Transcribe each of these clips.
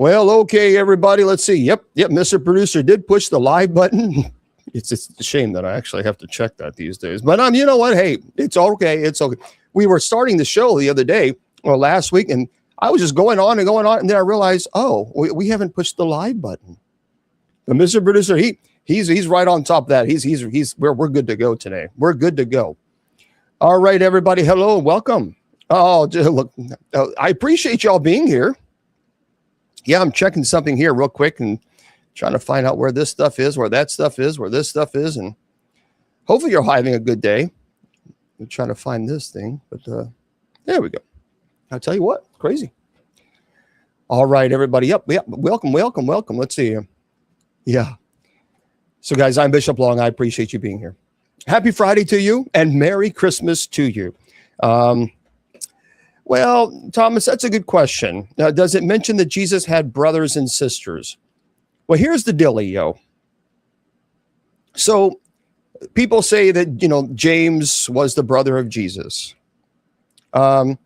Well, okay, everybody, let's see. Yep, Mr. Producer did push the live button. It's a shame that I actually have to check that these days. But you know what? Hey, it's okay. It's okay. We were starting the show the other day or last week, and I was just going on, and then I realized, we haven't pushed the live button. But Mr. Producer, he's right on top of that. We're good to go today. We're good to go. All right, everybody. Hello, welcome. Oh, look, I appreciate y'all being here. Yeah, I'm checking something here real quick and trying to find out where this stuff is, where that stuff is, where this stuff is, and hopefully you're having a good day. I'm trying to find this thing, but there we go. I'll tell you what, crazy. All right, everybody. Yep. Welcome. Let's see. Yeah. So, guys, I'm Bishop Long. I appreciate you being here. Happy Friday to you, and Merry Christmas to you. Well, Thomas, that's a good question. Now, does it mention that Jesus had brothers and sisters? Well, here's the dealio. So people say that, James was the brother of Jesus. Well,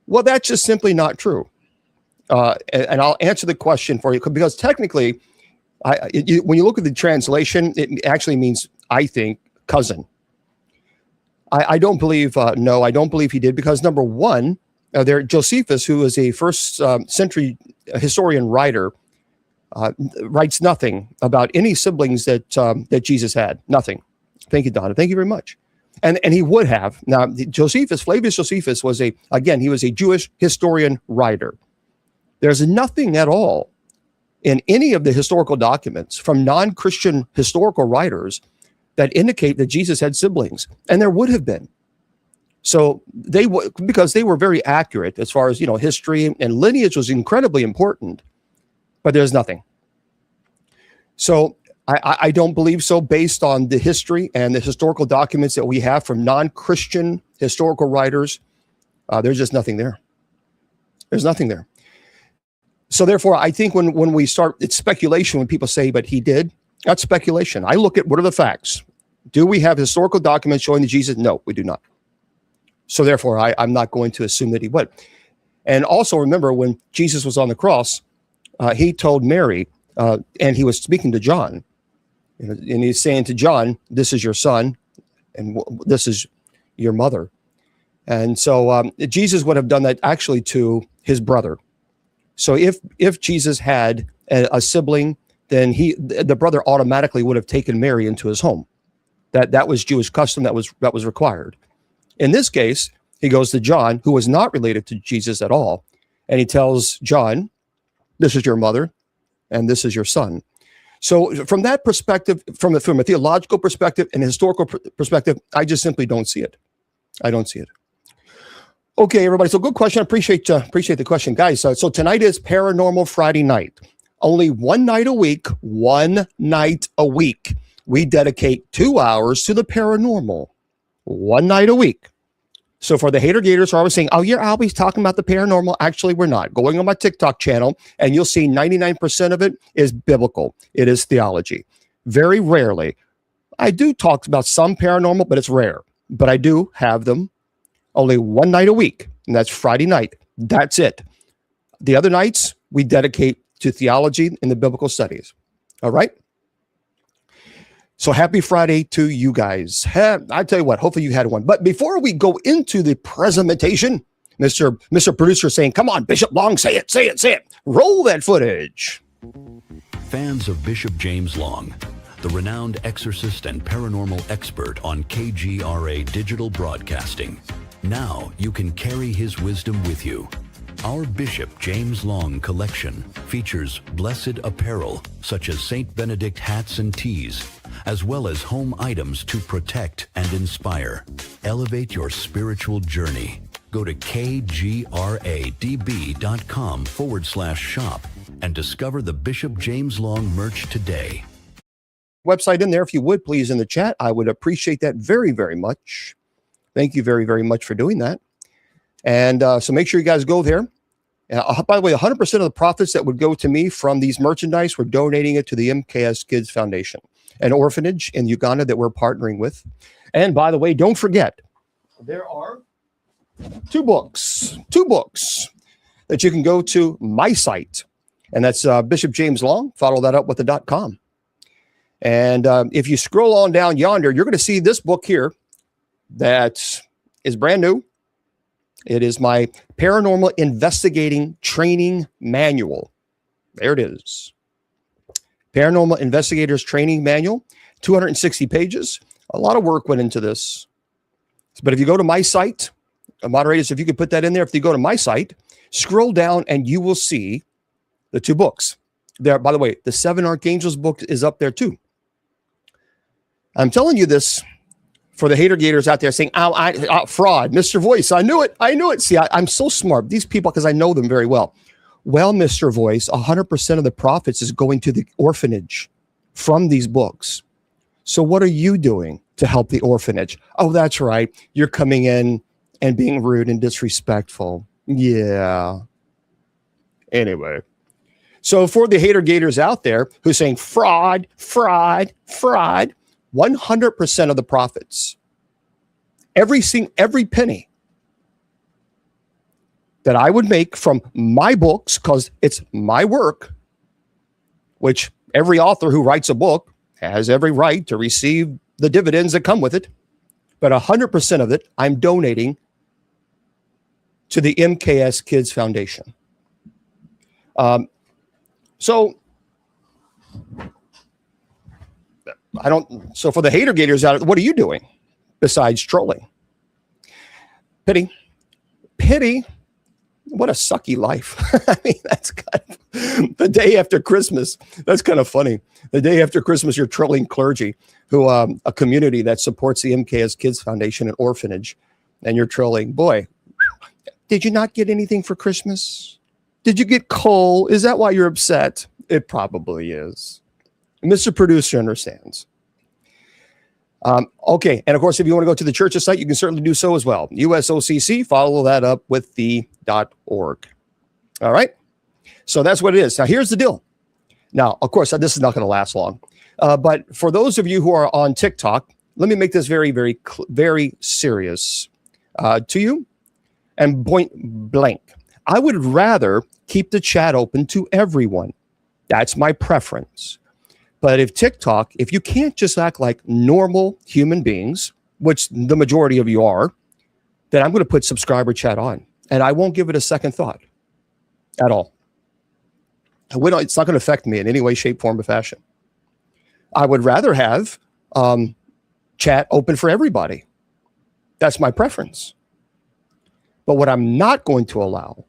that's just simply not true. And I'll answer the question for you because technically, when you look at the translation, it actually means, I think, cousin. I don't believe, no, I don't believe he did because number one, Josephus, who is a first century historian writer, writes nothing about any siblings that Jesus had. Nothing. Thank you, Donna. Thank you very much. And he would have. Now, Flavius Josephus was he was a Jewish historian writer. There's nothing at all in any of the historical documents from non-Christian historical writers that indicate that Jesus had siblings, and there would have been. So because they were very accurate as far as history and lineage was incredibly important, but there's nothing. So I don't believe so based on the history and the historical documents that we have from non-Christian historical writers. There's just nothing there. There's nothing there. So therefore, I think when we start, it's speculation when people say, but he did. That's speculation. I look at what are the facts. Do we have historical documents showing that Jesus? No, we do not. So therefore, I'm not going to assume that he would. And also remember when Jesus was on the cross, he told Mary, and he was speaking to John, and he's saying to John, this is your son, and this is your mother. And so Jesus would have done that actually to his brother. So if Jesus had a sibling, then the brother automatically would have taken Mary into his home. That was Jewish custom that was required. In this case, he goes to John, who was not related to Jesus at all, and he tells John, this is your mother, and this is your son. So from that perspective, from a theological perspective and a historical perspective, I just simply don't see it. I don't see it. Okay, everybody. So good question. I appreciate the question, guys. So tonight is Paranormal Friday night. Only one night a week, we dedicate 2 hours to the paranormal. One night a week. So for the hater gators who are always saying, oh, you're always talking about the paranormal. Actually, we're not. Going on my TikTok channel, and you'll see 99% of it is biblical. It is theology. Very rarely. I do talk about some paranormal, but it's rare. But I do have them only one night a week, and that's Friday night. That's it. The other nights, we dedicate to theology and the biblical studies. All right? So happy Friday to you guys. I tell you what, hopefully you had one. But before we go into the presentation, Mr. Producer saying, come on, Bishop Long, say it. Roll that footage. Fans of Bishop James Long, the renowned exorcist and paranormal expert on KGRA Digital Broadcasting. Now you can carry his wisdom with you. Our Bishop James Long collection features blessed apparel such as St. Benedict hats and tees, as well as home items to protect and inspire. Elevate your spiritual journey. Go to kgradb.com/shop and discover the Bishop James Long merch today. Website in there, if you would, please, in the chat. I would appreciate that very, very much. Thank you very, very much for doing that. And so make sure you guys go there. By the way, 100% of the profits that would go to me from these merchandise, we're donating it to the MKS Kids Foundation, an orphanage in Uganda that we're partnering with. And by the way, don't forget, there are two books that you can go to my site. And that's Bishop James Long. Follow that up with the .com. And if you scroll on down yonder, you're going to see this book here that is brand new. It is my Paranormal Investigating Training Manual. There it is. Paranormal Investigators Training Manual, 260 pages. A lot of work went into this. But if you go to my site, moderators, if you could put that in there, if you go to my site, scroll down and you will see the two books. There, by the way, the Seven Archangels book is up there too. I'm telling you this for the hater gators out there saying, fraud, Mr. Voice. I knew it. See, I'm so smart. These people, because I know them very well. Well, Mr. Voice, 100% of the profits is going to the orphanage from these books. So what are you doing to help the orphanage? Oh, that's right. You're coming in and being rude and disrespectful. Yeah. Anyway. So for the hater gators out there who's saying fraud, 100% of the profits, every penny that I would make from my books, because it's my work, which every author who writes a book has every right to receive the dividends that come with it. But 100% of it, I'm donating to the MKS Kids Foundation. So for the hater gators out, what are you doing besides trolling? Pity. What a sucky life. I mean, that's kind of the day after Christmas. That's kind of funny. The day after Christmas, you're trolling clergy, who a community that supports the MKS Kids Foundation and orphanage, and you're trolling. Boy, did you not get anything for Christmas? Did you get coal? Is that why you're upset? It probably is. Mr. Producer understands. Okay. And of course, if you want to go to the church's site, you can certainly do so as well. USOCC, follow that up with the .org. All right. So that's what it is. Now, here's the deal. Now, of course, this is not going to last long. But for those of you who are on TikTok, let me make this very, very, very serious to you and point blank. I would rather keep the chat open to everyone. That's my preference. But if you can't just act like normal human beings, which the majority of you are, then I'm going to put subscriber chat on. And I won't give it a second thought at all. It's not going to affect me in any way, shape, form, or fashion. I would rather have chat open for everybody. That's my preference. But what I'm not going to allow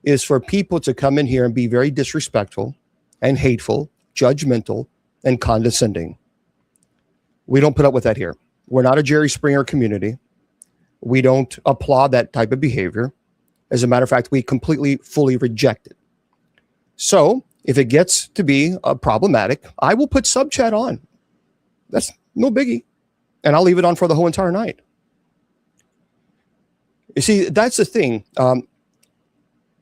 is for people to come in here and be very disrespectful and hateful, judgmental, and condescending. We don't put up with that here. We're not a Jerry Springer community. We don't applaud that type of behavior. As a matter of fact, we completely, fully reject it. So if it gets to be problematic, I will put sub chat on. That's no biggie. And I'll leave it on for the whole entire night. You see, that's the thing.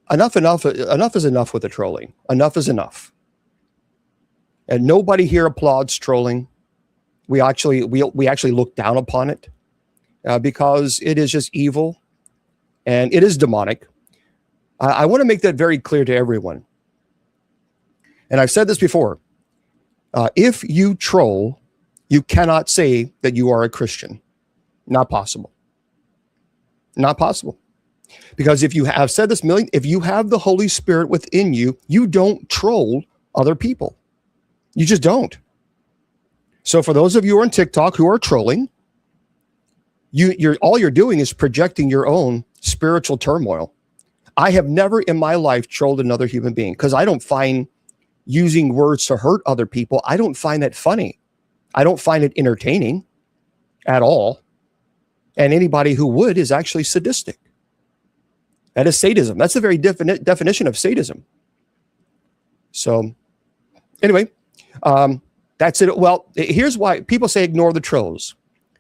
Enough is enough with the trolling. Enough is enough. And nobody here applauds trolling. We actually look down upon it because it is just evil and it is demonic. I want to make that very clear to everyone. And I've said this before. If you troll, you cannot say that you are a Christian. Not possible. Not possible. Because if you have said this if you have the Holy Spirit within you, you don't troll other people. You just don't. So for those of you who are on TikTok who are trolling, all you're doing is projecting your own spiritual turmoil. I have never in my life trolled another human being because I don't find using words to hurt other people. I don't find that funny. I don't find it entertaining at all. And anybody who would is actually sadistic. That is sadism. That's the very definition of sadism. So anyway, that's it. Well, here's why people say ignore the trolls.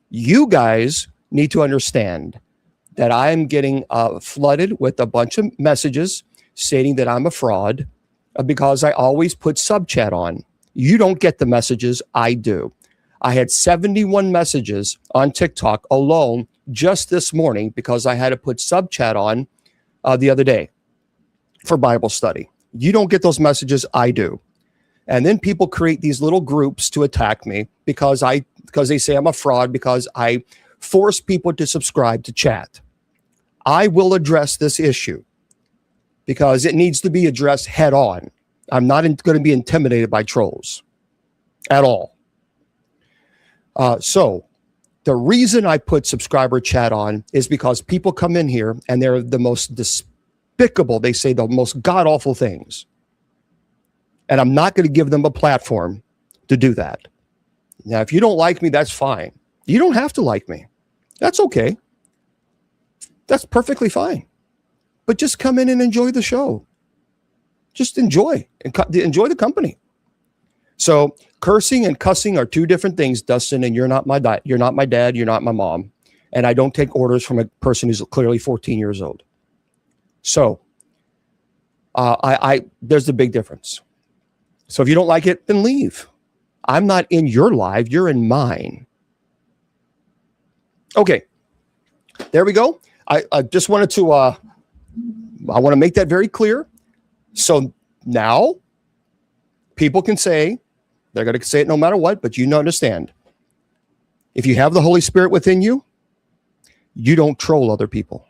You guys need to understand that I'm getting flooded with a bunch of messages stating that I'm a fraud because I always put sub chat on. You don't get the messages. I do. I had 71 messages on TikTok alone just this morning because I had to put sub chat on the other day for Bible study. You don't get those messages. I do. And then people create these little groups to attack me because they say I'm a fraud because I force people to subscribe to chat. I will address this issue because it needs to be addressed head on. I'm not going to be intimidated by trolls at all. So the reason I put subscriber chat on is because people come in here and they're the most despicable. They say the most god-awful things. And I'm not going to give them a platform to do that. Now, if you don't like me, that's fine. You don't have to like me. That's okay. That's perfectly fine. But just come in and enjoy the show. Just enjoy the company. So cursing and cussing are two different things, Dustin, and you're not my dad. You're not my dad. You're not my mom. And I don't take orders from a person who's clearly 14 years old. So there's a big difference. So if you don't like it, then leave. I'm not in your live. You're in mine. Okay. There we go. I just wanted to, I want to make that very clear. So now people can say, they're going to say it no matter what, but you understand. If you have the Holy Spirit within you, you don't troll other people.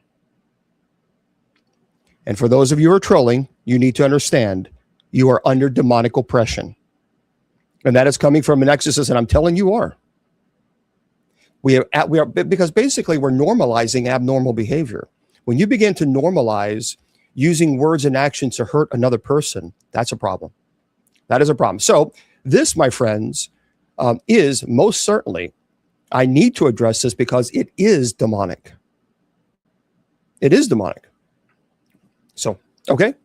And for those of you who are trolling, you need to understand you are under demonic oppression. And that is coming from an exorcist, and I'm telling you are. We are because basically we're normalizing abnormal behavior. When you begin to normalize using words and actions to hurt another person, that's a problem. That is a problem. So this, my friends, is most certainly, I need to address this because it is demonic. It is demonic. So, okay.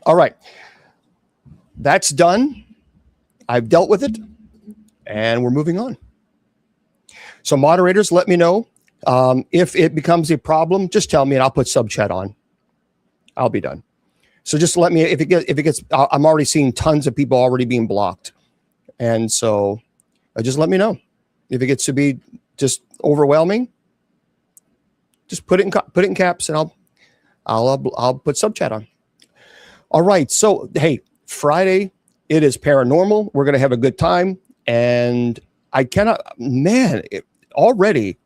All right. That's done. I've dealt with it and we're moving on. So moderators, let me know if it becomes a problem. Just tell me and I'll put sub chat on. I'll be done. So just let me, if it gets, I'm already seeing tons of people already being blocked. And so just let me know if it gets to be just overwhelming. Just put it in caps and I'll put sub chat on. All right. So, hey, Friday, it is paranormal. We're going to have a good time. And I cannot, man, already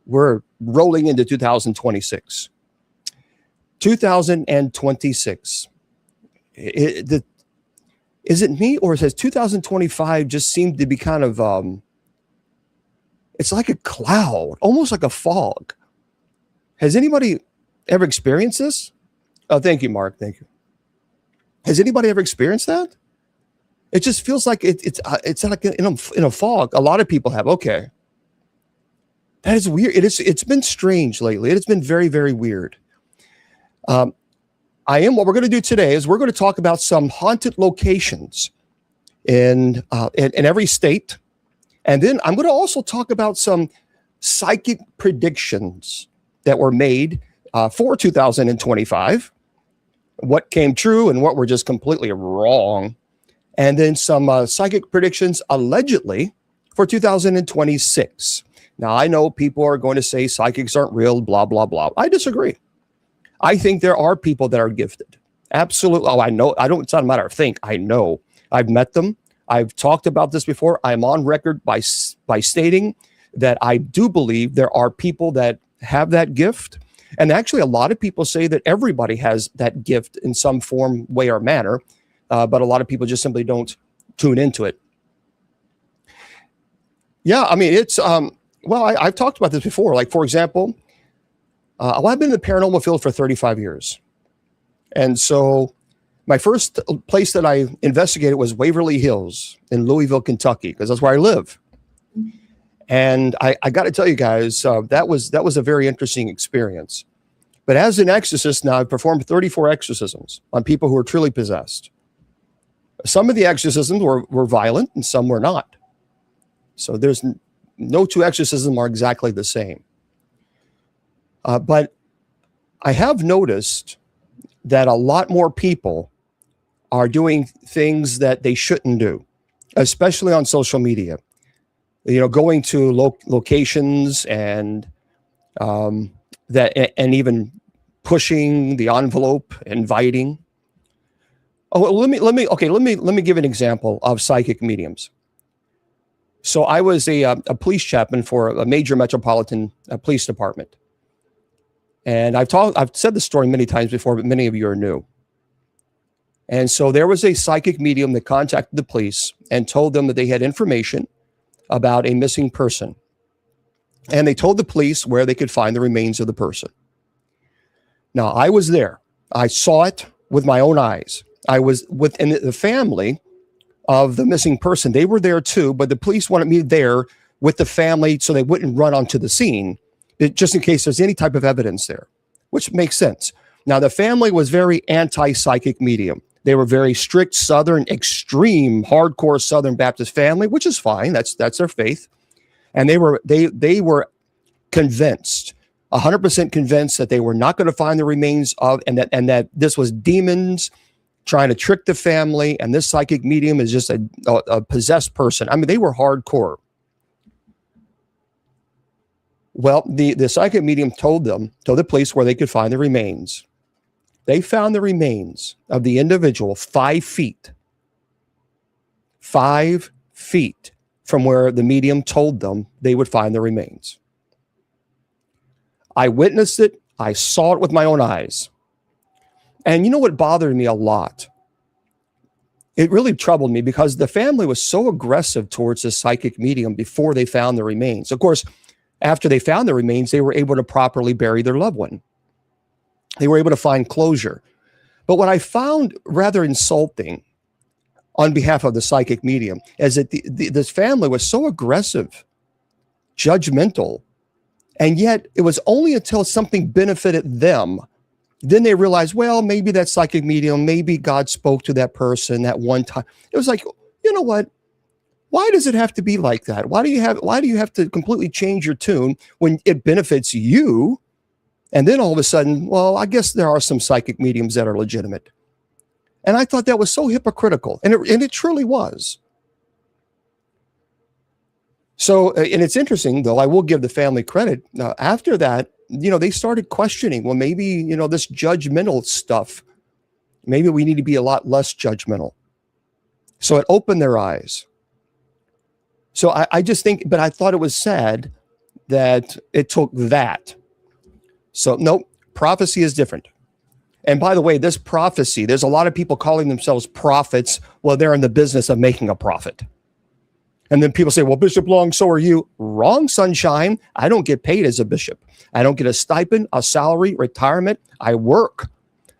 we're rolling into 2026. 2026. Is it me or says 2025 just seemed to be kind of, it's like a cloud, almost like a fog. Has anybody ever experienced this? Oh, thank you, Mark. Thank you. Has anybody ever experienced that? It just feels like it's like in a fog. A lot of people have. Okay. That is weird. It's been strange lately. It has been very, very weird. What we're going to do today is we're going to talk about some haunted locations in every state. And then I'm going to also talk about some psychic predictions that were made for 2025, what came true and what were just completely wrong. And then some psychic predictions allegedly for 2026. Now, I know people are going to say psychics aren't real, blah, blah, blah. I disagree. I think there are people that are gifted. Absolutely. Oh, I know. It's not a matter of think. I know. I've met them. I've talked about this before. I'm on record by stating that I do believe there are people that have that gift. And actually, a lot of people say that everybody has that gift in some form, way, or manner. But a lot of people just simply don't tune into it. Yeah, I mean, it's, I've talked about this before. Like, for example, I've been in the paranormal field for 35 years. And so my first place that I investigated was Waverly Hills in Louisville, Kentucky, because that's where I live. And I got to tell you guys, that was a very interesting experience. But as an exorcist now, I've performed 34 exorcisms on people who are truly possessed. Some of the exorcisms were violent and some were not. So there's no two exorcisms are exactly the same. But I have noticed that a lot more people are doing things that they shouldn't do, especially on social media. You know, going to locations and and even pushing the envelope, inviting. Oh, well, let me give an example of psychic mediums. So I was a police chaplain for a major metropolitan police department. And I've said the story many times before, but many of you are new. And so there was a psychic medium that contacted the police and told them that they had information about a missing person. And they told the police where they could find the remains of the person. Now, I was there. I saw it with my own eyes. I was within the family of the missing person. They were there too, but the police wanted me there with the family so they wouldn't run onto the scene, just in case there's any type of evidence there, which makes sense. Now, the family was very anti-psychic medium. They were very strict Southern, extreme, hardcore Southern Baptist family, which is fine. That's their faith. And they were convinced, 100% convinced that they were not going to find the remains of, and that this was demons trying to trick the family, and this psychic medium is just a possessed person. I mean, they were hardcore. Well, the psychic medium told the police where they could find the remains. They found the remains of the individual 5 feet. 5 feet from where the medium told them they would find the remains. I witnessed it. I saw it with my own eyes. And you know what bothered me a lot? It really troubled me because the family was so aggressive towards the psychic medium before they found the remains. Of course, after they found the remains, they were able to properly bury their loved one. They were able to find closure. But what I found rather insulting on behalf of the psychic medium is that this family was so aggressive, judgmental, and yet it was only until something benefited them, then they realized, well, maybe that psychic medium, maybe God spoke to that person that one time. It was like, you know what? Why does it have to be like that? Why do you have to completely change your tune when it benefits you? And then all of a sudden, well, I guess there are some psychic mediums that are legitimate. And I thought that was so hypocritical. And it truly was. So, and it's interesting, though, I will give the family credit. After that, they started questioning, well, maybe, this judgmental stuff, maybe we need to be a lot less judgmental. So it opened their eyes. So I just think, but I thought it was sad that it took that. So no, prophecy is different. And by the way, this prophecy, there's a lot of people calling themselves prophets. Well, they're in the business of making a profit. And then people say, well, Bishop Long, so are you. Wrong, sunshine. I don't get paid as a bishop. I don't get a stipend, a salary, retirement. I work.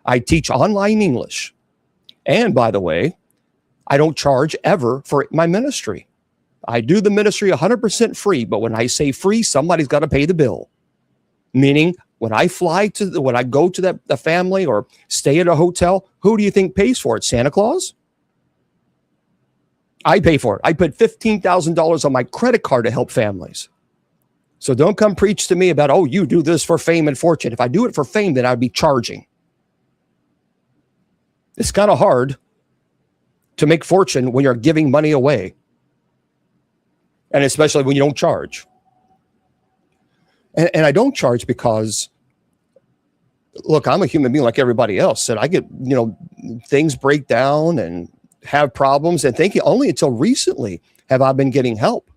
I teach online English. And by the way, I don't charge ever for my ministry. I do the ministry 100% free. But when I say free, somebody's got to pay the bill. Meaning, when I go to the family or stay at a hotel, who do you think pays for it? Santa Claus? I pay for it. I put $15,000 on my credit card to help families. So don't come preach to me about, oh, you do this for fame and fortune. If I do it for fame, then I'd be charging. It's kind of hard to make fortune when you're giving money away. And especially when you don't charge. And I don't charge because, look, I'm a human being like everybody else. And I get, things break down and have problems. And only until recently have I been getting help,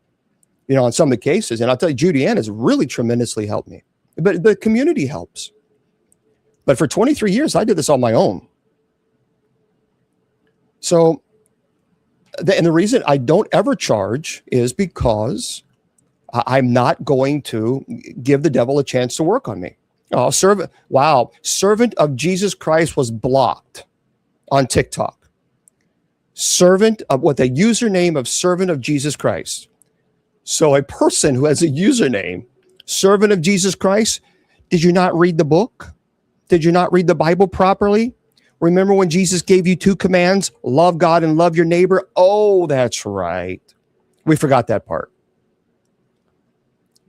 on some of the cases. And I'll tell you, Judy Ann has really tremendously helped me. But the community helps. But for 23 years, I did this on my own. So, and the reason I don't ever charge is because I'm not going to give the devil a chance to work on me. Oh, servant of Jesus Christ was blocked on TikTok. Servant of with a username of servant of Jesus Christ. So a person who has a username, servant of Jesus Christ, did you not read the book? Did you not read the Bible properly? Remember when Jesus gave you 2 commands, love God and love your neighbor? Oh, that's right. We forgot that part.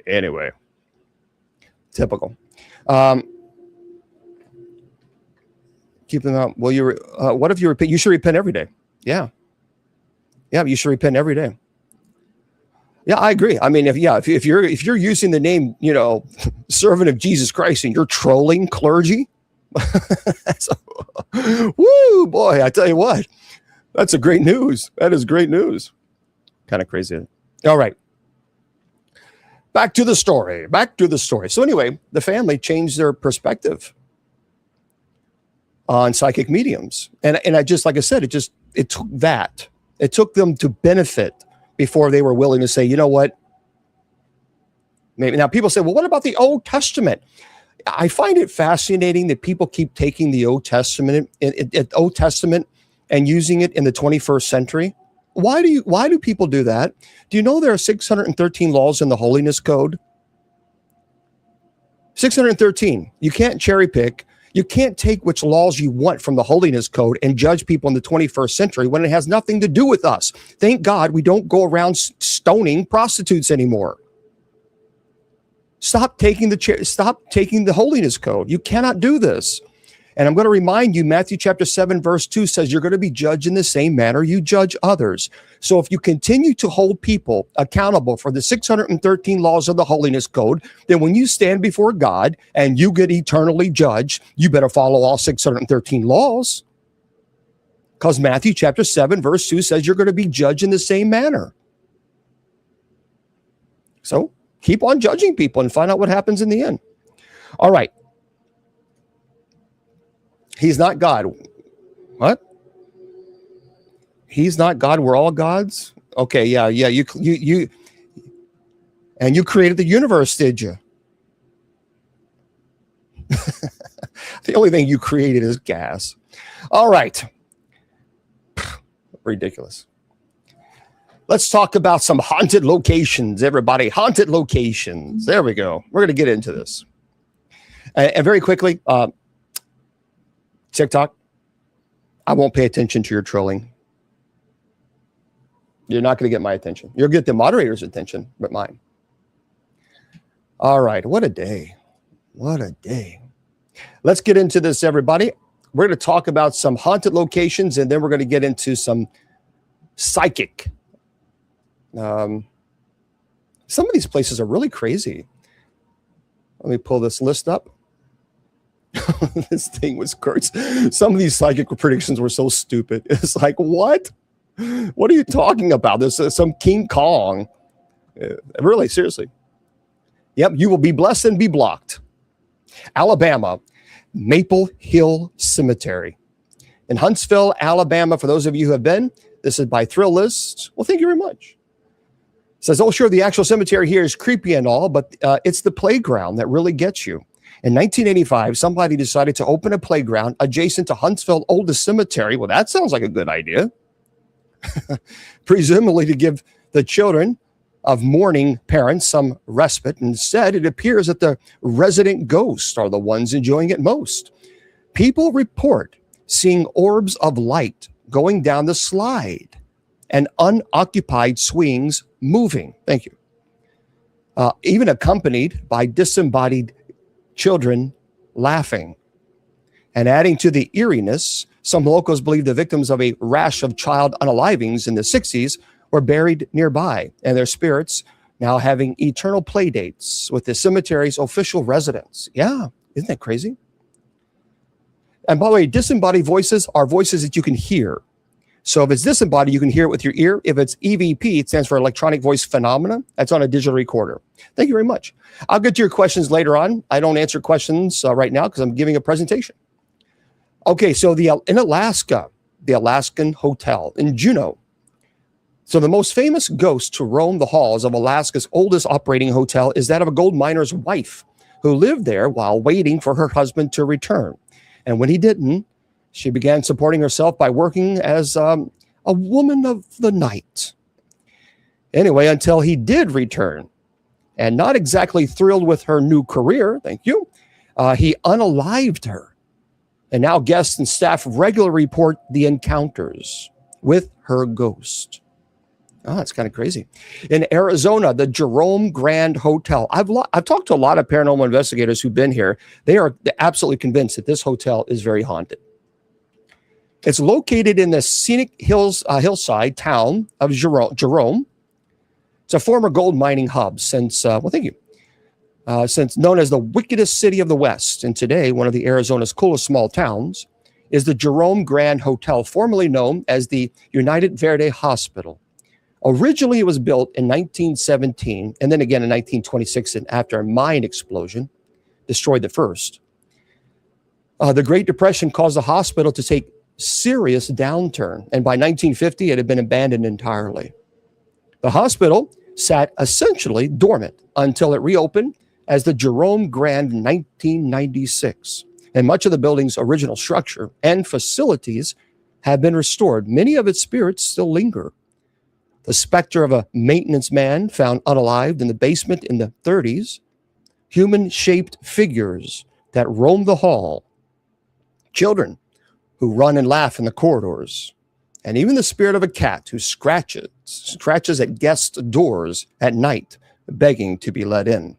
Anyway, typical. Keep them out. Well, what if you repent? You should repent every day. Yeah, you should repent every day. Yeah, I agree. I mean, if you're using the name, servant of Jesus Christ, and you're trolling clergy, Woo, boy, I tell you what, that's a great news. That is great news. Kind of crazy. All right. Back to the story. So anyway, the family changed their perspective on psychic mediums. And I just, like I said, it took that. It took them to benefit before they were willing to say, you know what? Maybe now people say, well, what about the Old Testament? I find it fascinating that people keep taking the Old Testament and using it in the 21st century. Why do people do that? Do you know there are 613 laws in the Holiness Code? 613. You can't cherry pick. You can't take which laws you want from the Holiness Code and judge people in the 21st century when it has nothing to do with us. Thank God we don't go around stoning prostitutes anymore. Stop taking the Holiness Code. You cannot do this. And I'm going to remind you, Matthew chapter 7, verse 2 says you're going to be judged in the same manner you judge others. So if you continue to hold people accountable for the 613 laws of the Holiness Code, then when you stand before God and you get eternally judged, you better follow all 613 laws. Because Matthew chapter 7, verse 2 says you're going to be judged in the same manner. So keep on judging people and find out what happens in the end. All right. He's not God. What? He's not God. We're all gods. Okay, yeah. You and you created the universe, did you? The only thing you created is gas. All right. Ridiculous. Let's talk about some haunted locations, everybody. Haunted locations. There we go. We're going to get into this. And very quickly, TikTok, I won't pay attention to your trolling. You're not going to get my attention. You'll get the moderator's attention, but mine. All right. What a day. What a day. Let's get into this, everybody. We're going to talk about some haunted locations, and then we're going to get into some psychic. Some of these places are really crazy. Let me pull this list up. This thing was cursed. Some of these psychic predictions were so stupid. It's like, what? What are you talking about? This is some King Kong. Really, seriously. Yep, you will be blessed and be blocked. Alabama, Maple Hill Cemetery. In Huntsville, Alabama, for those of you who have been, this is by Thrill List. Well, thank you very much. It says, oh, sure, the actual cemetery here is creepy and all, but it's the playground that really gets you. In 1985, somebody decided to open a playground adjacent to Huntsville's oldest cemetery. Well, that sounds like a good idea. Presumably to give the children of mourning parents some respite. Instead, it appears that the resident ghosts are the ones enjoying it most. People report seeing orbs of light going down the slide and unoccupied swings moving. Thank you. Even accompanied by disembodied children laughing. And adding to the eeriness, some locals believe the victims of a rash of child unalivings in the 60s were buried nearby, and their spirits now having eternal play dates with the cemetery's official residents. Yeah, isn't that crazy? And by the way, disembodied voices are voices that you can hear. So if it's disembodied, you can hear it with your ear. If it's EVP, it stands for electronic voice phenomena. That's on a digital recorder. Thank you very much. I'll get to your questions later on. I don't answer questions right now because I'm giving a presentation. Okay, so in Alaska, the Alaskan Hotel in Juneau. So the most famous ghost to roam the halls of Alaska's oldest operating hotel is that of a gold miner's wife who lived there while waiting for her husband to return. And when he didn't, she began supporting herself by working as a woman of the night. Anyway, until he did return. And not exactly thrilled with her new career, thank you, he unalived her. And now guests and staff regularly report the encounters with her ghost. Oh, that's kind of crazy. In Arizona, the Jerome Grand Hotel. I've talked to a lot of paranormal investigators who've been here. They are absolutely convinced that this hotel is very haunted. It's located in the scenic hillside town of Jerome. It's a former gold mining hub since, thank you. since known as the wickedest city of the West, and today one of the Arizona's coolest small towns, is the Jerome Grand Hotel, formerly known as the United Verde Hospital. Originally, it was built in 1917, and then again in 1926, and after a mine explosion destroyed the first. The Great Depression caused the hospital to take serious downturn, and by 1950, it had been abandoned entirely. The hospital sat essentially dormant until it reopened as the Jerome Grand in 1996. And much of the building's original structure and facilities have been restored. Many of its spirits still linger. The specter of a maintenance man found unalived in the basement in the 30s, human-shaped figures that roam the hall, children who run and laugh in the corridors, and even the spirit of a cat who scratches at guests' doors at night, begging to be let in.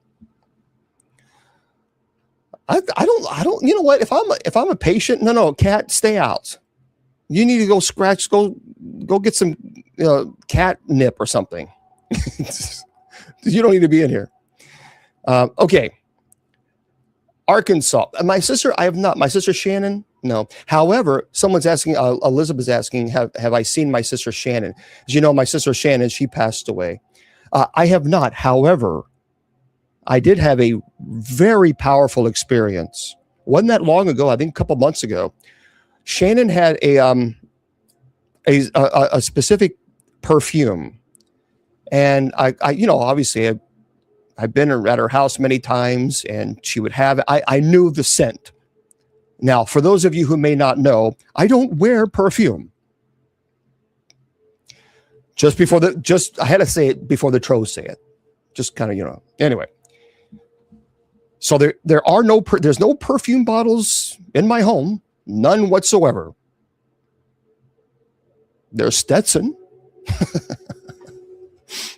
I don't, you know what? If I'm a patient, no, cat, stay out. You need to go scratch, go get some catnip or something. You don't need to be in here. Okay. Arkansas. My sister, I have not. My sister Shannon, no. However, someone's asking, Elizabeth's asking, have I seen my sister Shannon? As you know, my sister Shannon, she passed away. I have not. However, I did have a very powerful experience. Wasn't that long ago, I think a couple months ago. Shannon had a specific perfume. And I obviously I've been at her house many times, and she would have it. I knew the scent. Now, for those of you who may not know, I don't wear perfume. I had to say it before the trolls say it. Just kind of, anyway. So there's no perfume bottles in my home, none whatsoever. There's Stetson.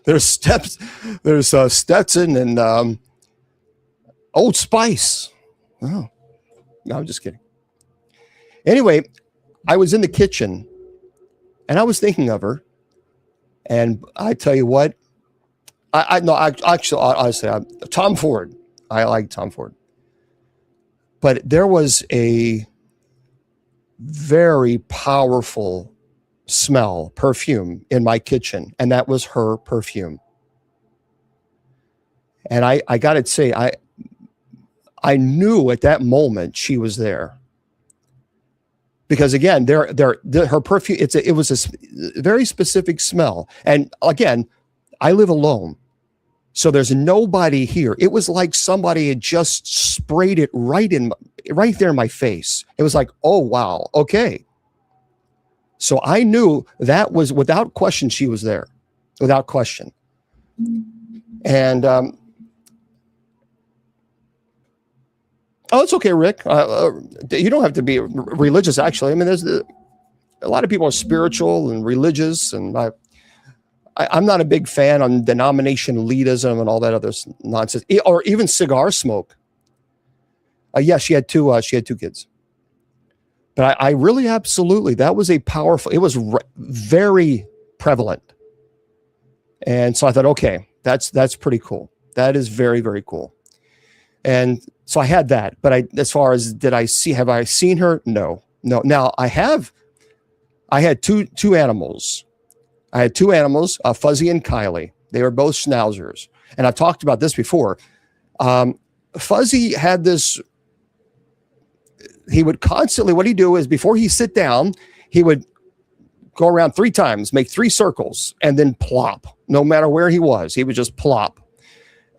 There's Stetson and Old Spice. Oh, no, I'm just kidding. Anyway, I was in the kitchen and I was thinking of her, and I tell you what, honestly, Tom Ford. I like Tom Ford. But there was a very powerful perfume in my kitchen, and that was her perfume. And I got to say, I knew at that moment she was there. Because again, her perfume, it was a very specific smell. And again, I live alone. So there's nobody here. It was like somebody had just sprayed it right there in my face. It was like, oh, wow. Okay. So I knew that was, without question, she was there. Without question. And, it's okay, Rick. You don't have to be religious, actually. I mean, there's a lot of people are spiritual and religious, and I'm not a big fan on denomination elitism and all that other nonsense, or even cigar smoke. Yeah, she had two kids. But I really, absolutely, that was it was very prevalent. And so I thought, okay, that's pretty cool. That is very, very cool. And so I had that, but as far as have I seen her? No. Now I had two animals. I had two animals, Fuzzy and Kylie. They were both schnauzers. And I've talked about this before. Fuzzy had this, he would constantly, what he'd do is before he sit down, he would go around 3 times, make 3 circles, and then plop. No matter where he was, he would just plop.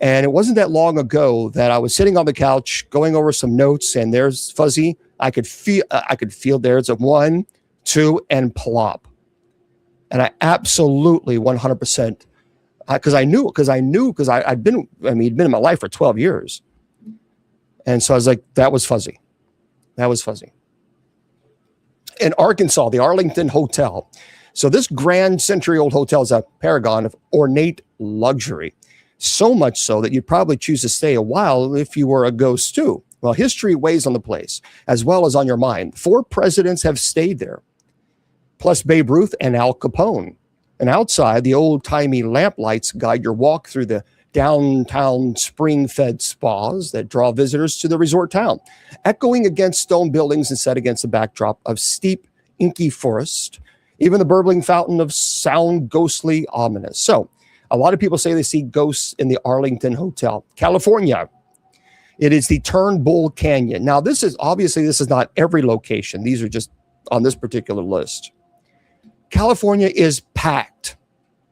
And it wasn't that long ago that I was sitting on the couch going over some notes, and there's Fuzzy. I could feel there's a 1, 2, and plop. And I absolutely 100%, because he'd been in my life for 12 years. And so I was like, that was Fuzzy. That was Fuzzy. In Arkansas, the Arlington Hotel. So this grand century-old hotel is a paragon of ornate luxury. So much so that you'd probably choose to stay a while if you were a ghost too. Well, history weighs on the place, as well as on your mind. 4 presidents have stayed there, plus Babe Ruth and Al Capone. And outside, the old-timey lamplights guide your walk through the downtown spring-fed spas that draw visitors to the resort town, echoing against stone buildings and set against the backdrop of steep, inky forest. Even the burbling fountain of sound ghostly ominous. So a lot of people say they see ghosts in the Arlington Hotel, California. It is the Turnbull Canyon. Now, this is not every location. These are just on this particular list. California is packed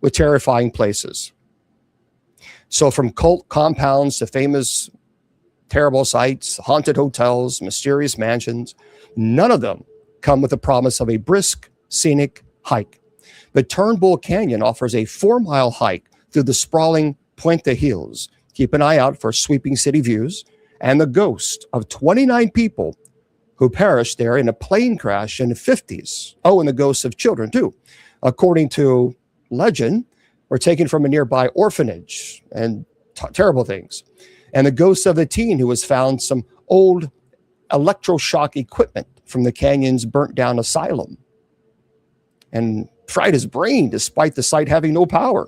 with terrifying places. So from cult compounds to famous terrible sites, haunted hotels, mysterious mansions, none of them come with the promise of a brisk, scenic hike. But Turnbull Canyon offers a 4-mile hike through the sprawling Puente Hills. Keep an eye out for sweeping city views and the ghost of 29 people who perished there in a plane crash in the 50s. Oh, and the ghosts of children, too. According to legend, were taken from a nearby orphanage and terrible things. And the ghost of a teen who was found some old electroshock equipment from the canyon's burnt down asylum and fried his brain despite the site having no power.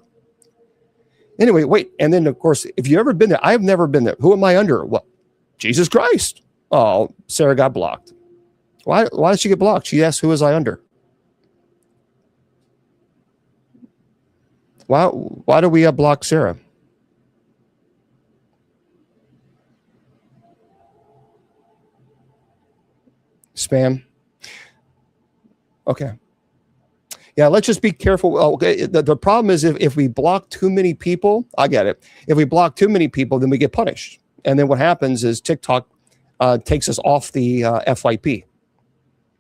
Anyway, wait. And then, of course, if you've ever been there, I've never been there. Who am I under? Well, Jesus Christ. Oh, Sarah got blocked. Why did she get blocked? She asked, who was I under? Why do we block Sarah? Spam. Okay. Yeah, let's just be careful. Okay, the problem is if we block too many people, I get it. If we block too many people, then we get punished. And then what happens is TikTok takes us off the FYP.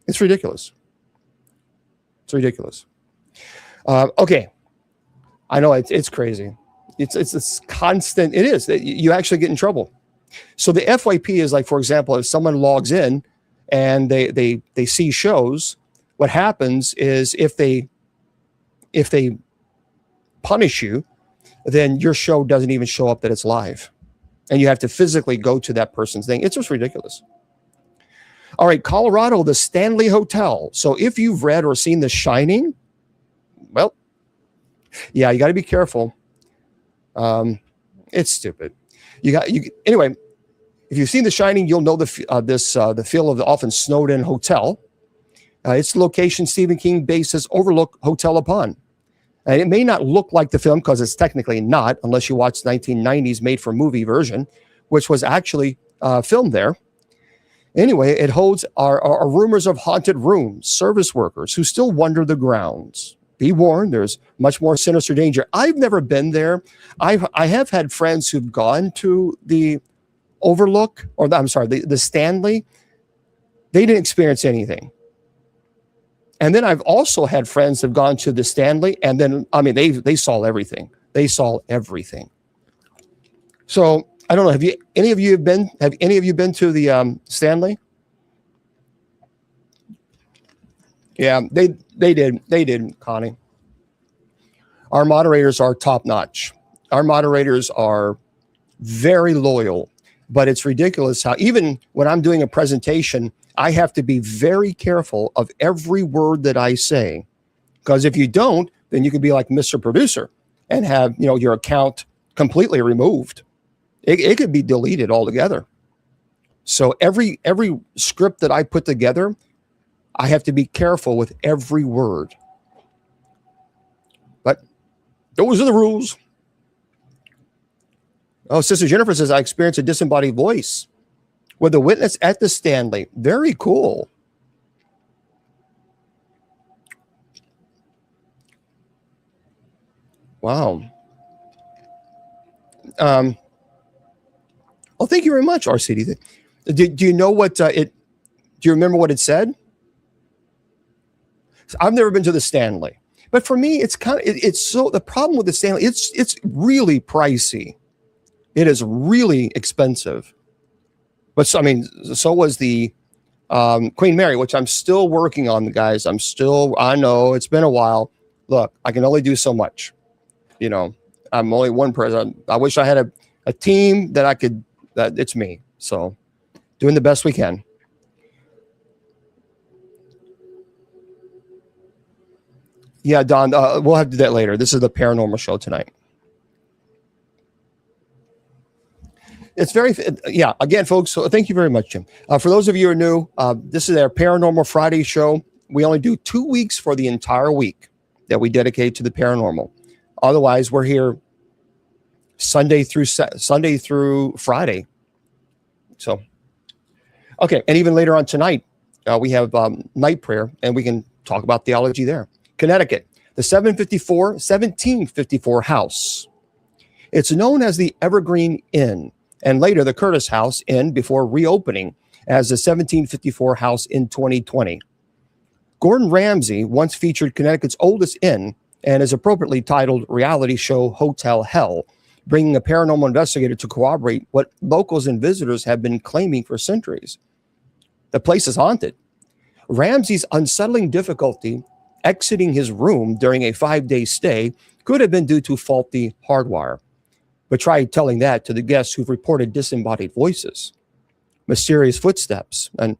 It's ridiculous. It's ridiculous. Okay. I know it's crazy. It's this constant. It is. You actually get in trouble. So the FYP is like, for example, if someone logs in and they see shows, what happens is if they punish you, then your show doesn't even show up that it's live. And you have to physically go to that person's thing. It's just ridiculous. All right, Colorado, the Stanley Hotel. So if you've read or seen The Shining, well, yeah, you got to be careful. It's stupid. Anyway. If you've seen The Shining, you'll know the feel of the often snowed-in hotel. It's the location Stephen King based his Overlook Hotel upon. And it may not look like the film because it's technically not, unless you watch the 1990s made-for-movie version, which was actually filmed there. Anyway, it holds our rumors of haunted rooms, service workers who still wander the grounds. Be warned, there's much more sinister danger. I've never been there. I have had friends who've gone to the Overlook, or I'm sorry, the Stanley. They didn't experience anything. And then I've also had friends who've gone to the Stanley, and then they saw everything. They saw everything. So I don't know. Have any of you been to the Stanley? Yeah, they did, Connie. Our moderators are top notch. Our moderators are very loyal. But it's ridiculous how even when I'm doing a presentation, I have to be very careful of every word that I say. Because if you don't, then you could be like Mr. Producer and have your account completely removed. It could be deleted altogether. So every script that I put together, I have to be careful with every word. But those are the rules. Oh, Sister Jennifer says, I experienced a disembodied voice with a witness at the Stanley. Very cool. Wow. Oh, thank you very much, RCD. Do you know what do you remember what it said? I've never been to the Stanley, but for me, it's the problem with the Stanley, it's really pricey. It is really expensive. But so was the Queen Mary, which I'm still working on, guys. I know it's been a while. Look, I can only do so much. I'm only one person. I wish I had a team that it's me. So doing the best we can. Yeah, Don, we'll have to do that later. This is the paranormal show tonight. It's very, yeah, again, folks, so thank you very much, Jim. For those of you who are new, this is our Paranormal Friday show. We only do 2 weeks for the entire week that we dedicate to the paranormal. Otherwise, we're here Sunday through Friday. So, okay, and even later on tonight, we have night prayer, and we can talk about theology there. Connecticut, the 1754 house. It's known as the Evergreen Inn, and later the Curtis House Inn before reopening as the 1754 house in 2020. Gordon Ramsay once featured Connecticut's oldest inn and is appropriately titled Reality Show Hotel Hell, bringing a paranormal investigator to corroborate what locals and visitors have been claiming for centuries. The place is haunted. Ramsay's unsettling difficulty exiting his room during a 5-day stay could have been due to faulty hardwire. But try telling that to the guests who've reported disembodied voices, mysterious footsteps, and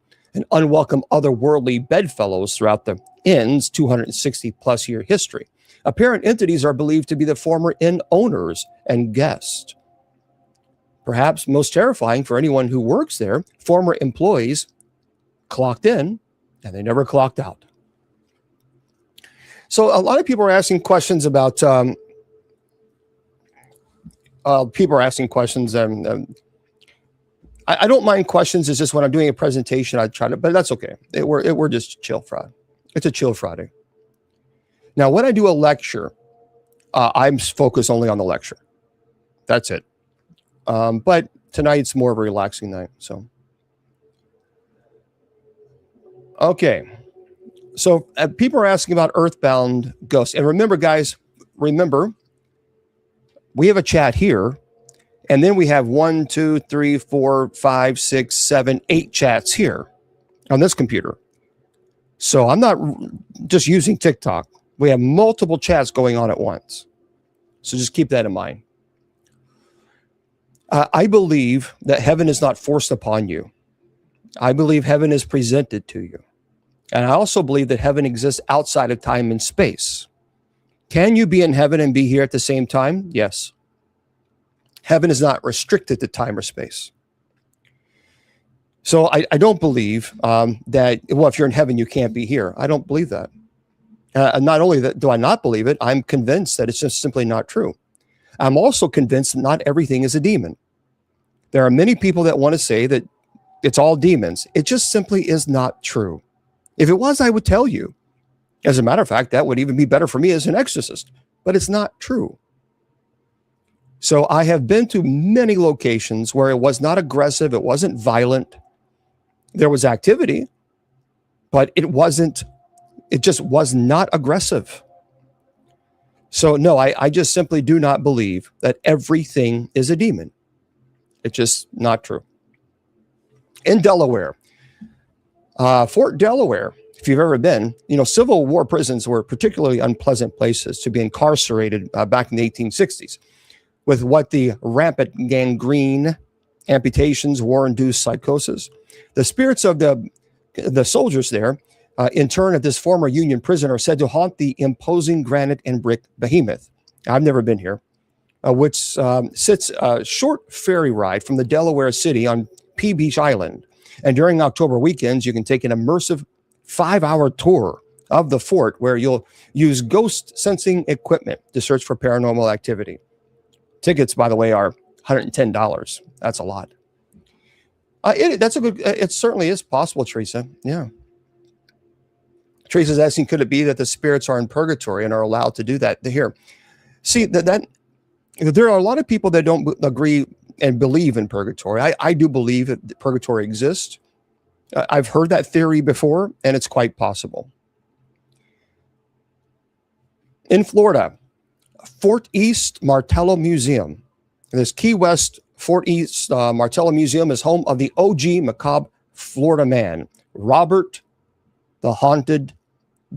unwelcome otherworldly bedfellows throughout the inn's 260-plus year history. Apparent entities are believed to be the former inn owners and guests. Perhaps most terrifying for anyone who works there, former employees clocked in and they never clocked out. So a lot of people are asking questions about people are asking questions. I don't mind questions. It's just when I'm doing a presentation, I try to, but that's okay. We're just chill Friday. It's a chill Friday. Now, when I do a lecture, I'm focused only on the lecture. That's it. But tonight's more of a relaxing night. So, okay. So people are asking about earthbound ghosts. And remember, guys, we have a chat here, and then we have 1, 2, 3, 4, 5, 6, 7, 8 chats here on this computer. So I'm not just using TikTok. We have multiple chats going on at once. So just keep that in mind. I believe that heaven is not forced upon you. I believe heaven is presented to you. And I also believe that heaven exists outside of time and space. Can you be in heaven and be here at the same time? Yes. Heaven is not restricted to time or space. So I don't believe that, well, if you're in heaven, you can't be here. I don't believe that. Not only that, do I not believe it, I'm convinced that it's just simply not true. I'm also convinced that not everything is a demon. There are many people that want to say that it's all demons. It just simply is not true. If it was, I would tell you. As a matter of fact, that would even be better for me as an exorcist, but it's not true. So I have been to many locations where it was not aggressive, it wasn't violent. There was activity, but it just was not aggressive. So no, I just simply do not believe that everything is a demon. It's just not true. In Delaware, Fort Delaware, if you've ever been, Civil War prisons were particularly unpleasant places to be incarcerated back in the 1860s. With what the rampant gangrene, amputations, war-induced psychosis. The spirits of the soldiers there, in turn at this former Union prison, are said to haunt the imposing granite and brick behemoth. I've never been here, which sits a short ferry ride from the Delaware City on Pea Beach Island. And during October weekends, you can take an immersive 5-hour tour of the fort where you'll use ghost sensing equipment to search for paranormal activity. Tickets, by the way, are $110. That's a lot. It certainly is possible, Teresa. Yeah. Teresa's asking, could it be that the spirits are in purgatory and are allowed to do that? Here, see that there are a lot of people that don't agree and believe in purgatory. I do believe that purgatory exists. I've heard that theory before, and it's quite possible. In Florida, Fort East Martello Museum. This Key West Fort East Martello Museum is home of the OG macabre Florida man, Robert the Haunted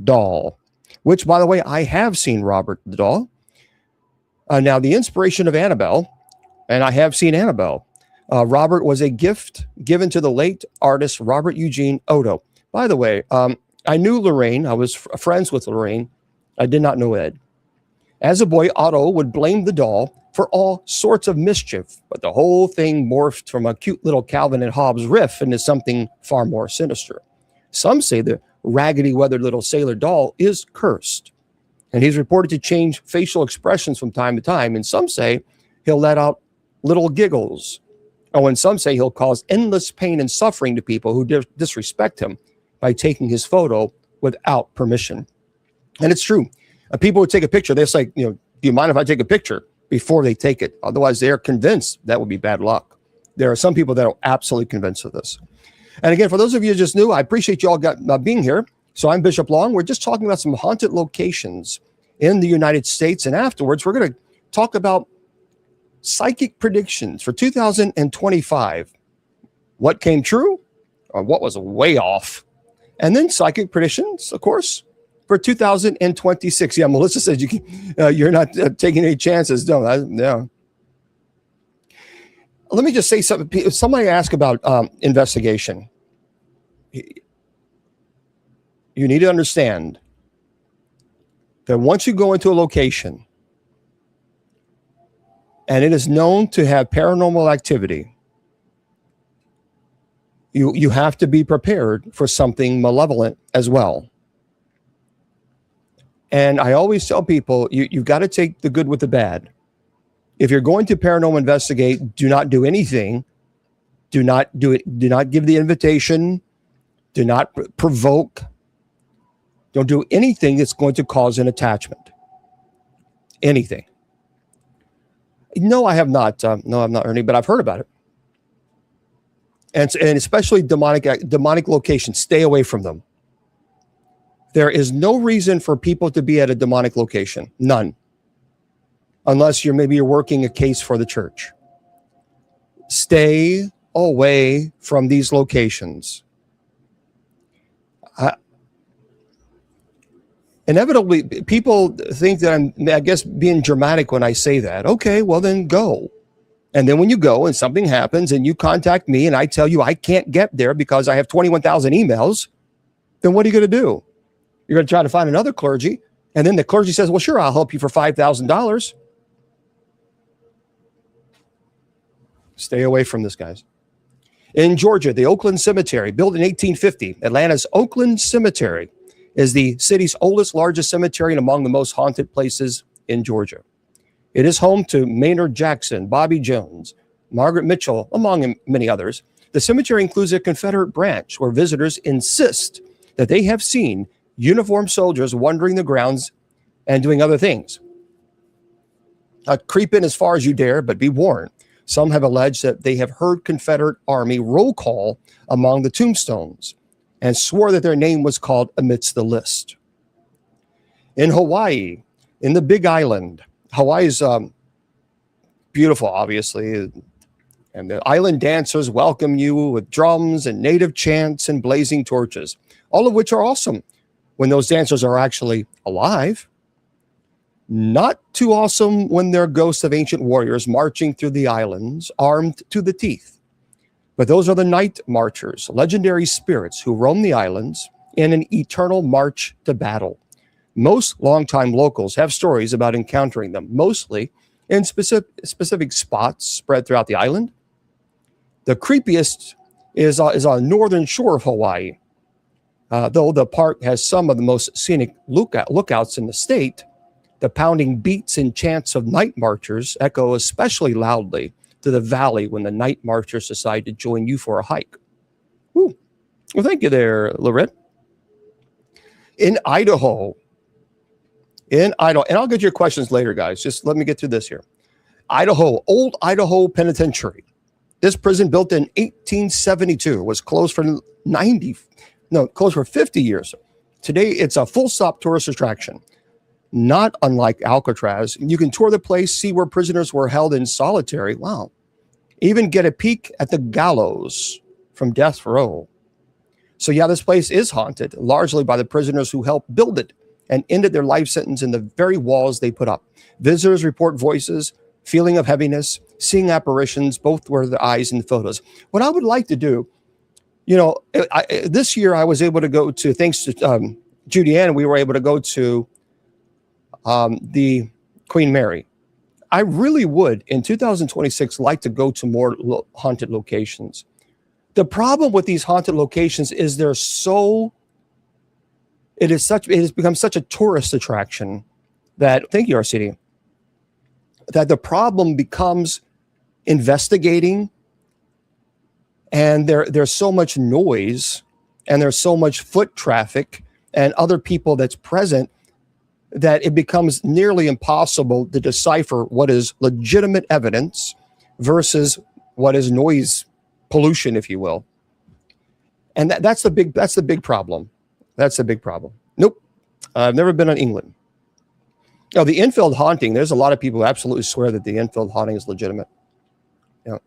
Doll, which, by the way, I have seen Robert the Doll. Now, the inspiration of Annabelle, and I have seen Annabelle. Robert was a gift given to the late artist Robert Eugene Odo. By the way, I knew Lorraine. I was friends with Lorraine. I did not know Ed. As a boy, Otto would blame the doll for all sorts of mischief, but the whole thing morphed from a cute little Calvin and Hobbes riff into something far more sinister. Some say the raggedy, weathered little sailor doll is cursed, and he's reported to change facial expressions from time to time, and some say he'll let out little giggles. Oh, and some say he'll cause endless pain and suffering to people who disrespect him by taking his photo without permission. And it's true. People would take a picture. They're like, do you mind if I take a picture before they take it? Otherwise, they're convinced that would be bad luck. There are some people that are absolutely convinced of this. And again, for those of you who just knew, I appreciate you all being here. So I'm Bishop Long. We're just talking about some haunted locations in the United States. And afterwards, we're going to talk about psychic predictions for 2025. What came true or what was way off? And then psychic predictions, of course, for 2026. Yeah, Melissa says you're not taking any chances. No. Let me just say something. Somebody asked about investigation. You need to understand that once you go into a location and it is known to have paranormal activity, you have to be prepared for something malevolent as well. And I always tell people, you've got to take the good with the bad. If you're going to paranormal investigate, do not do anything. Do not do it. Do not give the invitation. Do not provoke. Don't do anything that's going to cause an attachment. Anything. No, I have not. No, I'm not, Ernie, but I've heard about it. And especially demonic locations, stay away from them. There is no reason for people to be at a demonic location. None. Unless you're working a case for the church. Stay away from these locations. Inevitably, people think that I'm, I guess, being dramatic when I say that. Okay, well then go. And then when you go and something happens and you contact me and I tell you I can't get there because I have 21,000 emails, then what are you going to do? You're going to try to find another clergy. And then the clergy says, well, sure, I'll help you for $5,000. Stay away from this, guys. In Georgia, the Oakland Cemetery, built in 1850, Atlanta's Oakland Cemetery is the city's oldest, largest cemetery and among the most haunted places in Georgia. It is home to Maynard Jackson, Bobby Jones, Margaret Mitchell, among many others. The cemetery includes a Confederate branch where visitors insist that they have seen uniformed soldiers wandering the grounds and doing other things. Creep in as far as you dare, but be warned. Some have alleged that they have heard Confederate Army roll call among the tombstones and swore that their name was called amidst the list. In Hawaii, in the Big Island, Hawaii's beautiful, obviously, and the island dancers welcome you with drums and native chants and blazing torches, all of which are awesome when those dancers are actually alive. Not too awesome when they're ghosts of ancient warriors marching through the islands, armed to the teeth. But those are the night marchers, legendary spirits who roam the islands in an eternal march to battle. Most longtime locals have stories about encountering them, mostly in specific spots spread throughout the island. The creepiest is on the northern shore of Hawaii. Though the park has some of the most scenic lookouts in the state, the pounding beats and chants of night marchers echo especially loudly to the valley when the night marchers decide to join you for a hike. Woo. Well, thank you there, Lorette. In Idaho, and I'll get your questions later, guys. Just let me get through this here. Idaho, Old Idaho Penitentiary. This prison, built in 1872, was closed for 50 years. Today, it's a full-stop tourist attraction. Not unlike Alcatraz, you can tour the place, see where prisoners were held in solitary. Wow. Even get a peek at the gallows from death row. So yeah, this place is haunted, largely by the prisoners who helped build it and ended their life sentence in the very walls they put up. Visitors report voices, feeling of heaviness, seeing apparitions, both were the eyes in the photos. What I would like to do, this year I was able to go to, thanks to Judy Ann, we were able to go to the Queen Mary. I really would, in 2026, like to go to more haunted locations. The problem with these haunted locations is it has become such a tourist attraction that, thank you, RCD, that the problem becomes investigating, and there's so much noise and there's so much foot traffic and other people that's present that it becomes nearly impossible to decipher what is legitimate evidence versus what is noise pollution, if you will. And that's the big problem. That's the big problem. Nope. I've never been in England. Now, the Enfield haunting, there's a lot of people who absolutely swear that the Enfield haunting is legitimate. Yeah.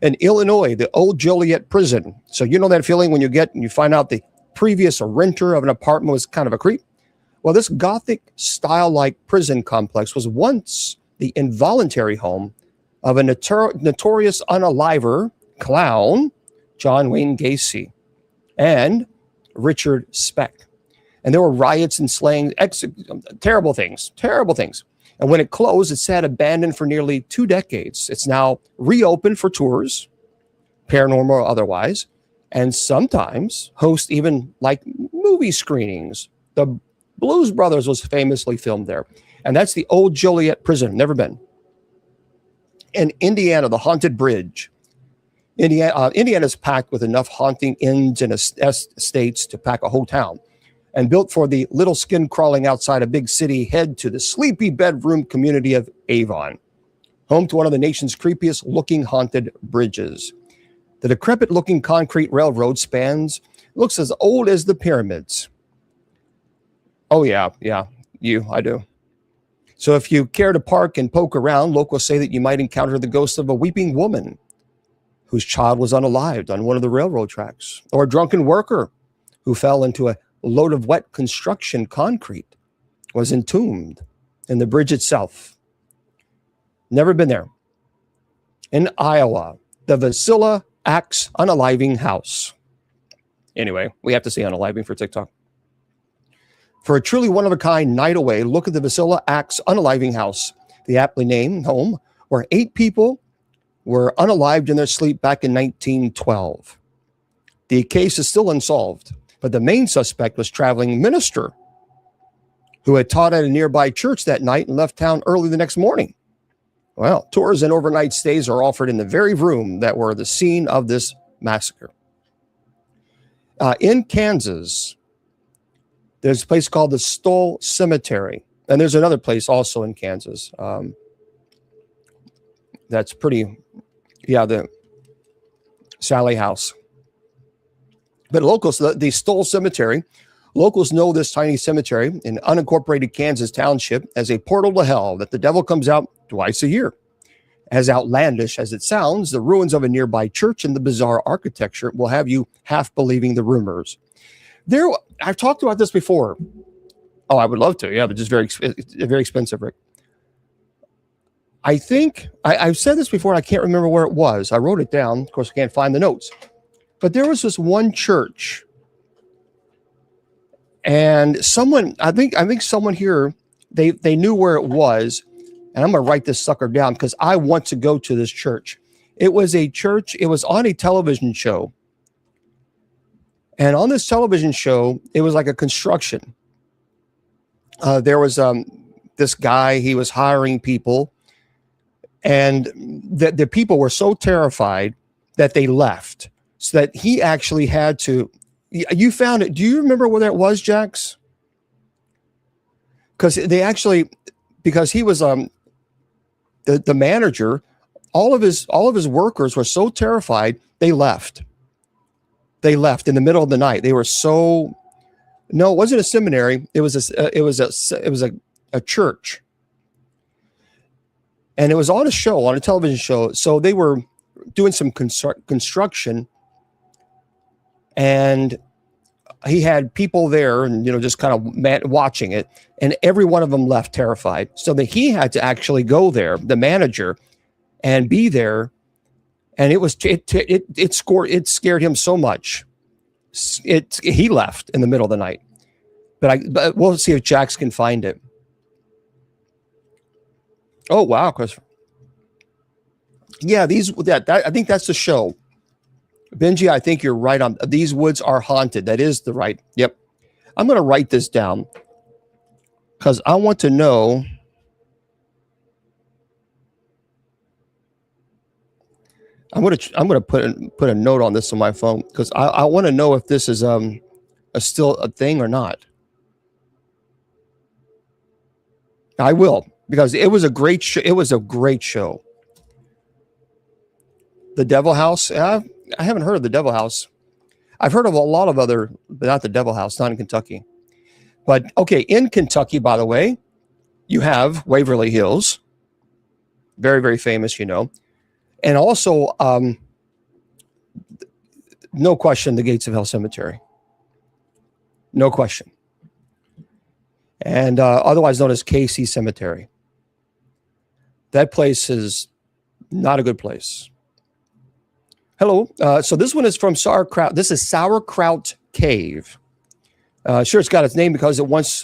In Illinois, the old Joliet prison. So you know that feeling when you find out the previous renter of an apartment was kind of a creep? Well, this Gothic style-like prison complex was once the involuntary home of a notorious unaliver clown, John Wayne Gacy, and Richard Speck. And there were riots and slaying, terrible things. And when it closed, it sat abandoned for nearly 2 decades. It's now reopened for tours, paranormal or otherwise, and sometimes hosts even like movie screenings. The Blues Brothers was famously filmed there. And that's the old Joliet prison. Never been. In Indiana, the Haunted Bridge. Indiana's packed with enough haunting inns and estates to pack a whole town. And built for the little skin crawling outside a big city, head to the sleepy bedroom community of Avon, home to one of the nation's creepiest looking haunted bridges. The decrepit looking concrete railroad looks as old as the pyramids. Oh yeah, I do. So if you care to park and poke around, locals say that you might encounter the ghost of a weeping woman whose child was unalived on one of the railroad tracks, or a drunken worker who fell into a load of wet construction concrete, was entombed in the bridge itself. Never been there. In Iowa, the Vasilla Axe Unaliving House. Anyway, we have to say unaliving for TikTok. For a truly one-of-a-kind night away, look at the Vasilla Axe Unaliving House, the aptly named home where 8 people were unalived in their sleep back in 1912. The case is still unsolved, but the main suspect was traveling minister who had taught at a nearby church that night and left town early the next morning. Well, tours and overnight stays are offered in the very room that were the scene of this massacre. In Kansas, there's a place called the Stoll Cemetery. And there's another place also in Kansas. That's pretty, the Sally House. But locals, the Stoll Cemetery, locals know this tiny cemetery in unincorporated Kansas Township as a portal to hell that the devil comes out twice a year. As outlandish as it sounds, the ruins of a nearby church and the bizarre architecture will have you half believing the rumors. I've talked about this before. Oh, I would love to. Yeah, but just very expensive, Rick. I think I've said this before. And I can't remember where it was. I wrote it down. Of course, I can't find the notes. But there was this one church, and I think someone here, they knew where it was, and I'm going to write this sucker down because I want to go to this church. It was a church. It was on a television show. And on this television show, it was like a construction. There was this guy, he was hiring people, and the people were so terrified that they left. So that he actually had to, you found it. Do you remember where that was, Jax? Because he was the manager, all of his workers were so terrified, they left. They left in the middle of the night. They were so, no, it wasn't a seminary. It was a church. And it was on a television show. So they were doing some construction, and he had people there and, just kind of watching it. And every one of them left terrified. So that he had to actually go there, the manager, and be there. And it scared him so much. He left in the middle of the night. But we'll see if Jax can find it. Oh, wow, Christopher. Yeah, I think that's the show. Benji, I think you're right on. These woods are haunted. That is the right. Yep. I'm going to write this down because I want to know. I'm gonna put a note on this on my phone because I want to know if this is still a thing or not. I will, because it was a great show. It was a great show. The Devil House. I haven't heard of the Devil House. I've heard of a lot of other, but not the Devil House, not in Kentucky. But okay, in Kentucky, by the way, you have Waverly Hills, very, very famous, and also, no question, the Gates of Hell Cemetery. No question. And otherwise known as KC Cemetery. That place is not a good place. Hello. So this one is from Sauerkraut. This is Sauerkraut Cave. Sure, it's got its name because it once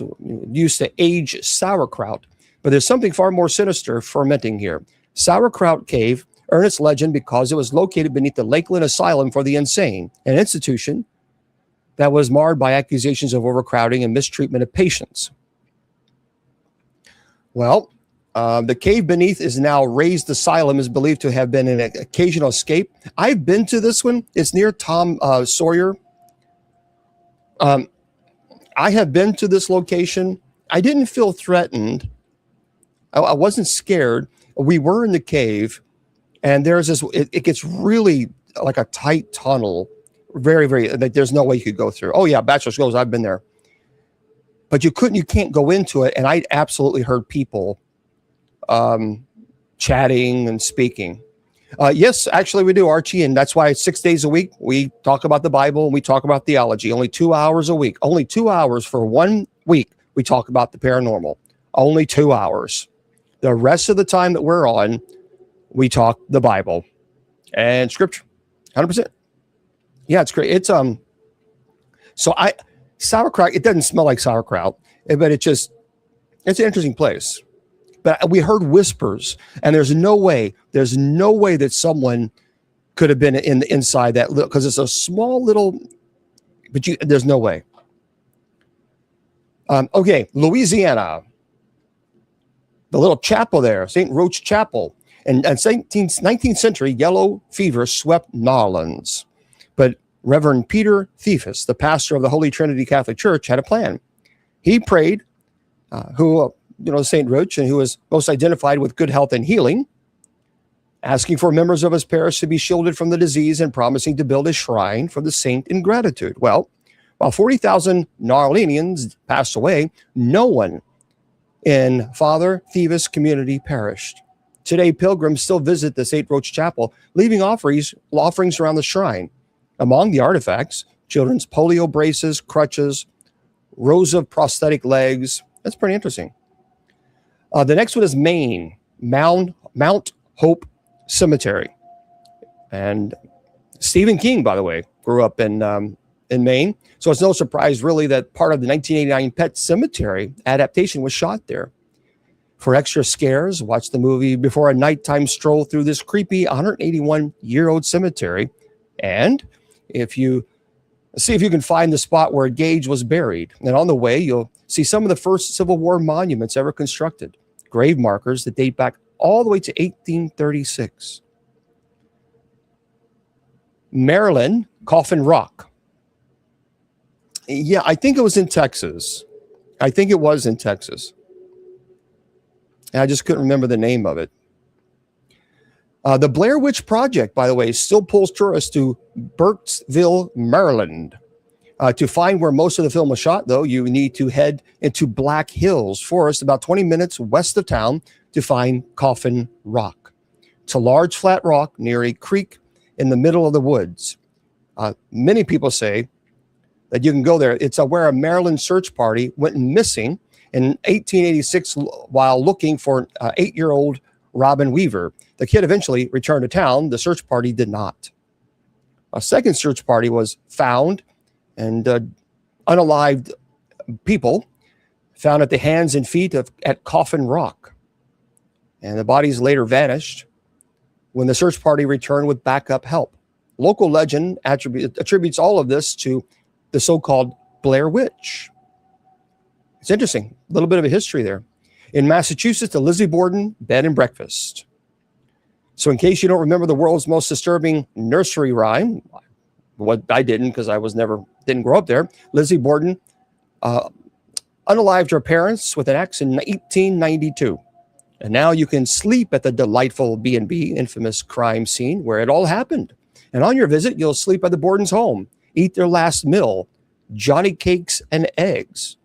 used to age sauerkraut, but there's something far more sinister fermenting here. Sauerkraut Cave earned its legend because it was located beneath the Lakeland Asylum for the Insane, an institution that was marred by accusations of overcrowding and mistreatment of patients. Well, the cave beneath is now raised asylum, is believed to have been an occasional escape. I've been to this one. It's near Tom Sawyer. I have been to this location. I didn't feel threatened. I wasn't scared. We were in the cave, and there's this. It gets really like a tight tunnel. Very, very. There's no way you could go through. Oh yeah, Bachelor's Goals. I've been there, but you can't go into it. And I absolutely heard people chatting and speaking. Yes, actually we do, Archie, and that's why 6 days a week we talk about the Bible and we talk about theology. Only 2 hours a week. Only 2 hours for 1 week we talk about the paranormal. Only 2 hours. The rest of the time that we're on, we talk the Bible and Scripture. 100%. Yeah, it's great. It's sauerkraut. It doesn't smell like sauerkraut, but it's an interesting place. But we heard whispers, and there's no way that someone could have been inside that little, because it's a small little, but there's no way. Okay, Louisiana, the little chapel there, St. Roch Chapel, and 19th century yellow fever swept Nolans, but Reverend Peter Thephus, the pastor of the Holy Trinity Catholic Church, had a plan. He prayed, St. Roch, and who was most identified with good health and healing, asking for members of his parish to be shielded from the disease and promising to build a shrine for the saint in gratitude. Well, while 40,000 Narlinians passed away, no one in Father Thevis community perished. Today, pilgrims still visit the St. Roch Chapel, leaving offerings around the shrine. Among the artifacts, children's polio braces, crutches, rows of prosthetic legs. That's pretty interesting. The next one is Maine, Mount Hope Cemetery. And Stephen King, by the way, grew up in Maine. So it's no surprise, really, that part of the 1989 Pet Sematary adaptation was shot there. For extra scares, watch the movie before a nighttime stroll through this creepy 181-year-old cemetery. And if you see if you can find the spot where Gage was buried. And on the way, you'll see some of the first Civil War monuments ever constructed, grave markers that date back all the way to 1836. Maryland, Coffin Rock. Yeah, I think it was in Texas. And I just couldn't remember the name of it. The Blair Witch Project, by the way, still pulls tourists to Burkesville, Maryland. To find where most of the film was shot, though, you need to head into Black Hills Forest, about 20 minutes west of town, to find Coffin Rock. It's a large flat rock near a creek in the middle of the woods. Many people say that you can go there. It's where a Maryland search party went missing in 1886 while looking for 8-year-old Robin Weaver. The kid eventually returned to town. The search party did not. A second search party was found, and unalived people found at the hands and feet at Coffin Rock. and the bodies later vanished when the search party returned with backup help. Local legend attributes all of this to the so-called Blair Witch. It's interesting, a little bit of a history there. In Massachusetts, the Lizzie Borden Bed and Breakfast. So in case you don't remember the world's most disturbing nursery rhyme, what I didn't because I didn't grow up there, Lizzie Borden unalived her parents with an axe in 1892. And now you can sleep at the delightful B&B, infamous crime scene where it all happened. And on your visit, you'll sleep at the Borden's home, eat their last meal, Johnny cakes and eggs,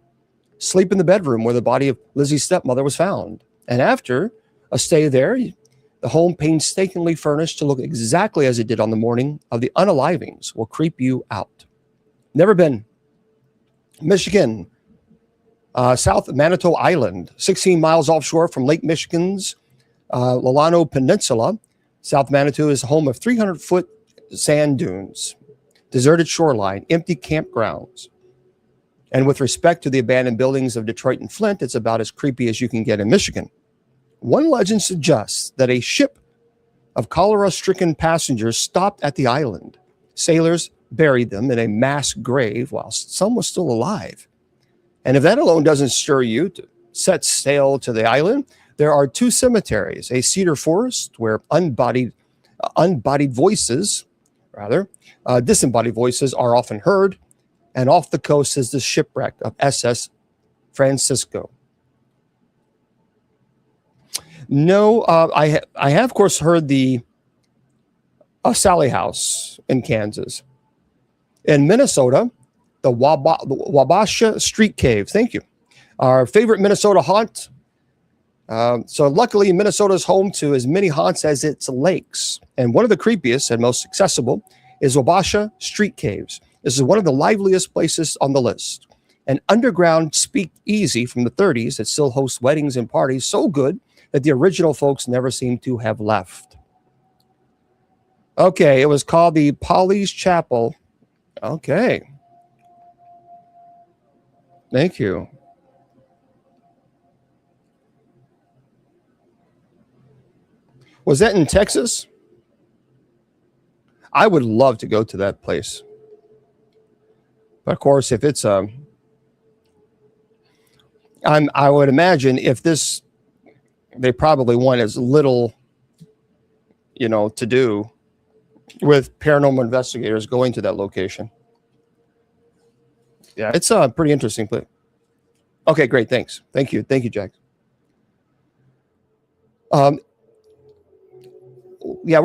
sleep in the bedroom where the body of Lizzie's stepmother was found. And after a stay there, the home painstakingly furnished to look exactly as it did on the morning of the unalivings will creep you out. Never been. Michigan, South Manitou Island, 16 miles offshore from Lake Michigan's Lalano Peninsula. South Manitou is home of 300-foot sand dunes, deserted shoreline, empty campgrounds. And with respect to the abandoned buildings of Detroit and Flint, it's about as creepy as you can get in Michigan. One legend suggests that a ship of cholera-stricken passengers stopped at the island. Sailors buried them in a mass grave while some was still alive. And if that alone doesn't stir you to set sail to the island, there are two cemeteries, a cedar forest where disembodied voices are often heard, and off the coast is the shipwreck of SS Francisco. No, I have, of course, heard the Sally House in Kansas. In Minnesota, the Wabasha Street Cave. Thank you. Our favorite Minnesota haunt. So luckily, Minnesota is home to as many haunts as its lakes. And one of the creepiest and most accessible is Wabasha Street Caves. This is one of the liveliest places on the list. An underground speakeasy from the 30s that still hosts weddings and parties so good that the original folks never seem to have left. Okay, it was called the Polly's Chapel. Okay. Thank you. Was that in Texas? I would love to go to that place. But of course, if it's I would imagine if this, they probably want as little, to do with paranormal investigators going to that location. Yeah, it's a pretty interesting place. Okay, great. Thanks. Thank you, Jack. Yeah,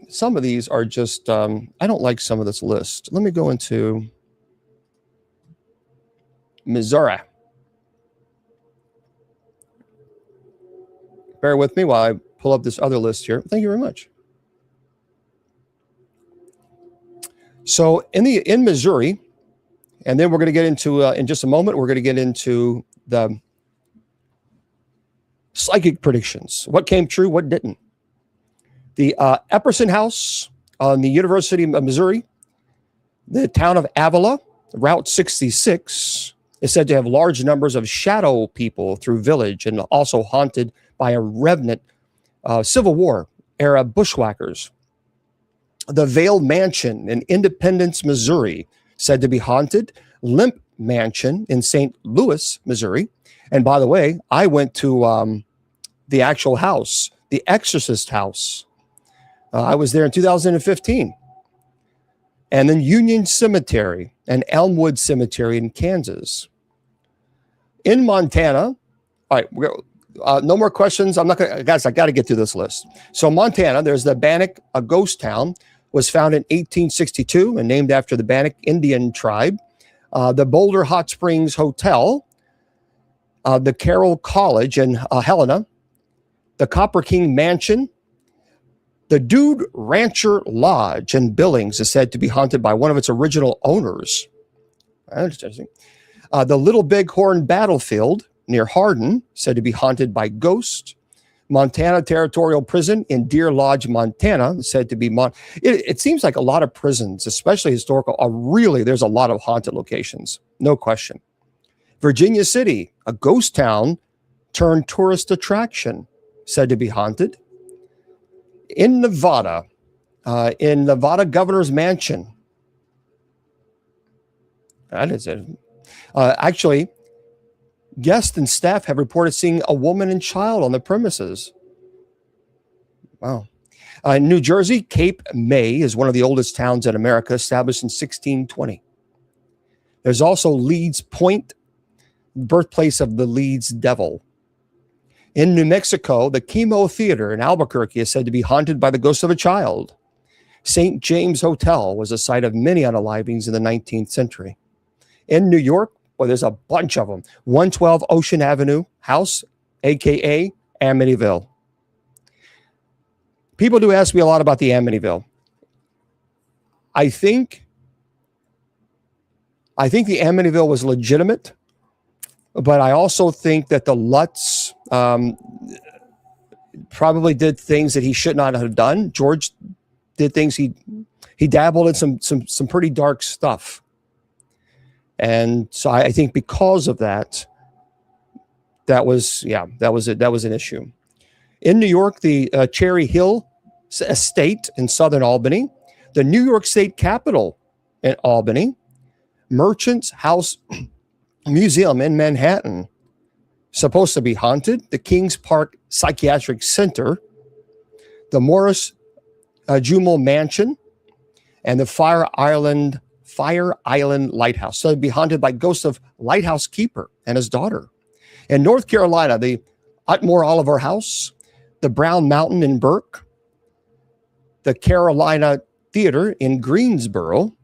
some of these are just, I don't like some of this list. Let me go into Missouri. Bear with me while I pull up this other list here. Thank you very much. So in Missouri, and then we're going to get into, in just a moment, we're going to get into the psychic predictions. What came true, what didn't. The Epperson House on the University of Missouri, the town of Avila, Route 66, is said to have large numbers of shadow people through village and also haunted by a remnant Civil War era bushwhackers. The Vale Mansion in Independence, Missouri, said to be haunted. Limp Mansion in St. Louis, Missouri. And by the way, I went to the actual house, the Exorcist house. I was there in 2015. And then Union Cemetery and Elmwood Cemetery in Kansas. In Montana, all right, no more questions. Guys, I got to get through this list. So Montana, there's the Bannock, a ghost town, was founded in 1862 and named after the Bannock Indian tribe. The Boulder Hot Springs Hotel, the Carroll College in Helena, the Copper King Mansion, the Dude Rancher Lodge in Billings is said to be haunted by one of its original owners. Interesting. The Little Bighorn Battlefield near Hardin, said to be haunted by ghosts. Montana Territorial Prison in Deer Lodge, Montana, said to be it seems like a lot of prisons, especially historical, there's a lot of haunted locations, no question. Virginia City, a ghost town turned tourist attraction, said to be haunted. In Nevada governor's mansion. That is it. Actually, guests and staff have reported seeing a woman and child on the premises. Wow. New Jersey, Cape May is one of the oldest towns in America, established in 1620. There's also Leeds Point, birthplace of the Leeds Devil. In New Mexico, the Chemo Theater in Albuquerque is said to be haunted by the ghost of a child. St. James Hotel was a site of many unalivings in the 19th century. In New York, well, there's a bunch of them. 112 Ocean Avenue House, a.k.a. Amityville. People do ask me a lot about the Amityville. I think the Amityville was legitimate, but I also think that the Lutz probably did things that he should not have done. George did things, he dabbled in some pretty dark stuff. And so I think because of that, that was an issue. In New York, the Cherry Hill Estate in southern Albany, the New York State Capitol in Albany, Merchant's House Museum in Manhattan, supposed to be haunted, the Kings Park Psychiatric Center, the Morris Jumel Mansion, and the Fire Island Lighthouse. So it'd be haunted by ghosts of lighthouse keeper and his daughter. In North Carolina, the Utmore Oliver House, the Brown Mountain in Burke, the Carolina Theater in Greensboro,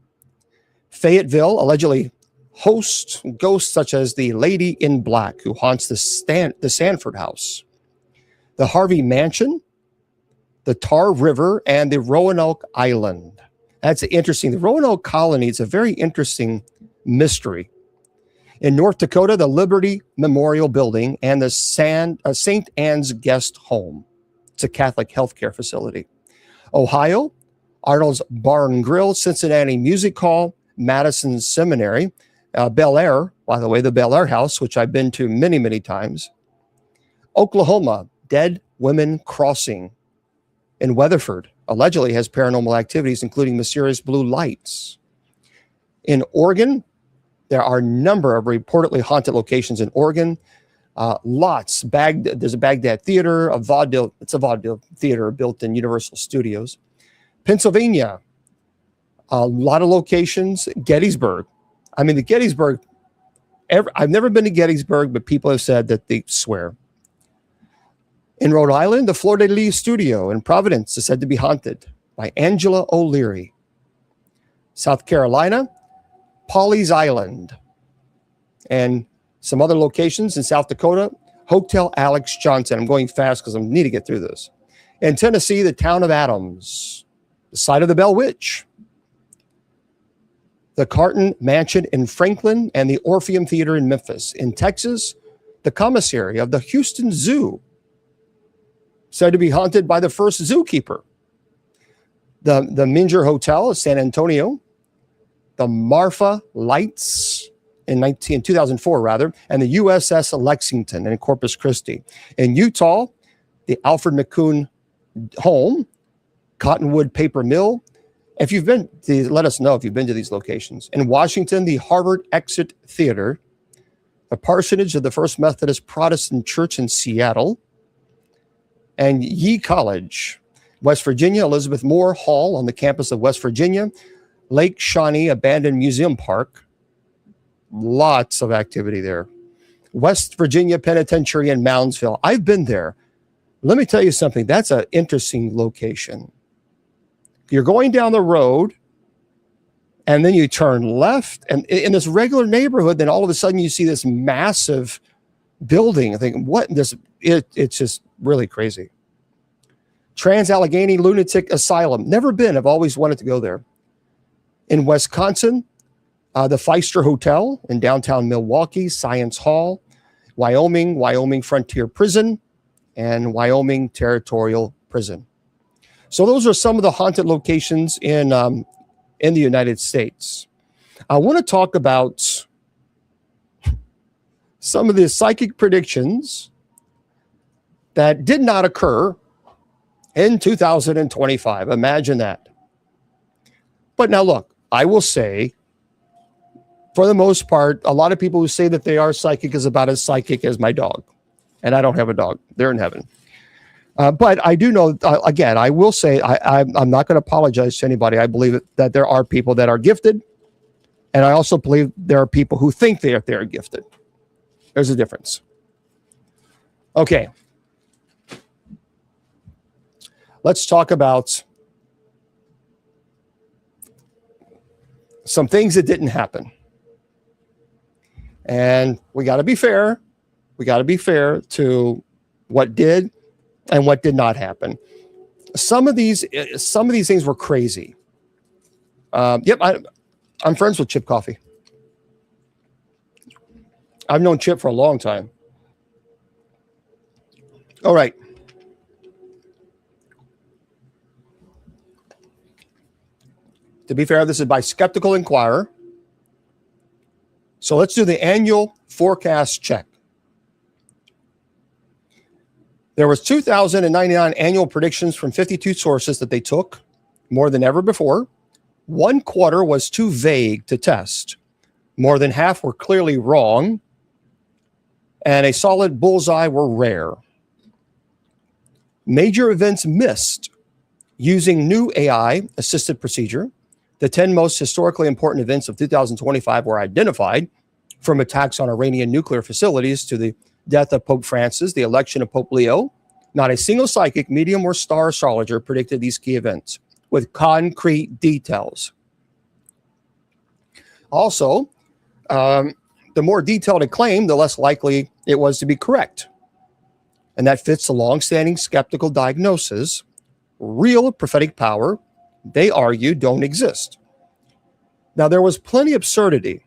Fayetteville allegedly hosts ghosts such as the Lady in Black, who haunts the Sanford House, the Harvey Mansion, the Tar River, and the Roanoke Island. That's interesting. The Roanoke Colony is a very interesting mystery. In North Dakota, the Liberty Memorial Building and the St. Anne's Guest Home. It's a Catholic healthcare facility. Ohio, Arnold's Bar and Grill, Cincinnati Music Hall, Madison Seminary, Bel Air, by the way, the Bel Air House, which I've been to many, many times. Oklahoma, Dead Women Crossing. In Weatherford, allegedly has paranormal activities, including mysterious blue lights. In Oregon, there are a number of reportedly haunted locations in Oregon. Lots. There's a Baghdad Theater, it's a vaudeville theater built in Universal Studios. Pennsylvania, a lot of locations. Gettysburg. I mean, the Gettysburg, I've never been to Gettysburg, but people have said that they swear. In Rhode Island, the Fleur de Lis Studio in Providence is said to be haunted by Angela O'Leary. South Carolina, Pawleys Island. And some other locations in South Dakota, Hotel Alex Johnson. I'm going fast because I need to get through this. In Tennessee, the town of Adams, the site of the Bell Witch. The Carton Mansion in Franklin and the Orpheum Theater in Memphis. In Texas, the commissary of the Houston Zoo, said to be haunted by the first zookeeper. The Minger Hotel of San Antonio, the Marfa Lights in 2004, and the USS Lexington in Corpus Christi. In Utah, the Alfred McCoon Home, Cottonwood Paper Mill. If you've been, let us know if you've been to these locations. In Washington, the Harvard Exit Theater, the parsonage of the First Methodist Protestant Church in Seattle, and Yee College, West Virginia, Elizabeth Moore Hall on the campus of West Virginia, Lake Shawnee Abandoned Museum Park. Lots of activity there. West Virginia Penitentiary in Moundsville. I've been there. Let me tell you something. That's an interesting location. You're going down the road, and then you turn left, and in this regular neighborhood, then all of a sudden you see this massive building. I think, what this? It's just really crazy. Trans-Allegheny Lunatic Asylum. Never been. I've always wanted to go there. In Wisconsin, the Feister Hotel in downtown Milwaukee, Science Hall, Wyoming Frontier Prison, and Wyoming Territorial Prison. So those are some of the haunted locations in the United States. I want to talk about some of the psychic predictions that did not occur in 2025. Imagine that. But now look, I will say, for the most part, a lot of people who say that they are psychic is about as psychic as my dog. And I don't have a dog. They're in heaven. But I do know, again, I will say, I'm not going to apologize to anybody. I believe that there are people that are gifted. And I also believe there are people who think they are gifted. There's a difference. Okay. Let's talk about some things that didn't happen. And we got to be fair. We got to be fair to what did and what did not happen. Some of these things were crazy. Yep, I'm friends with Chip Coffee. I've known Chip for a long time. All right. To be fair, this is by Skeptical Inquirer. So let's do the annual forecast check. There was 2,099 annual predictions from 52 sources that they took, more than ever before. One quarter was too vague to test. More than half were clearly wrong, and a solid bullseye were rare. Major events missed. Using new AI-assisted procedure, the 10 most historically important events of 2025 were identified, from attacks on Iranian nuclear facilities to the death of Pope Francis, the election of Pope Leo. Not a single psychic, medium, or star astrologer predicted these key events with concrete details. Also, the more detailed a claim, the less likely it was to be correct. And that fits the long-standing skeptical diagnosis. Real prophetic power, they argue, don't exist. Now, there was plenty of absurdity.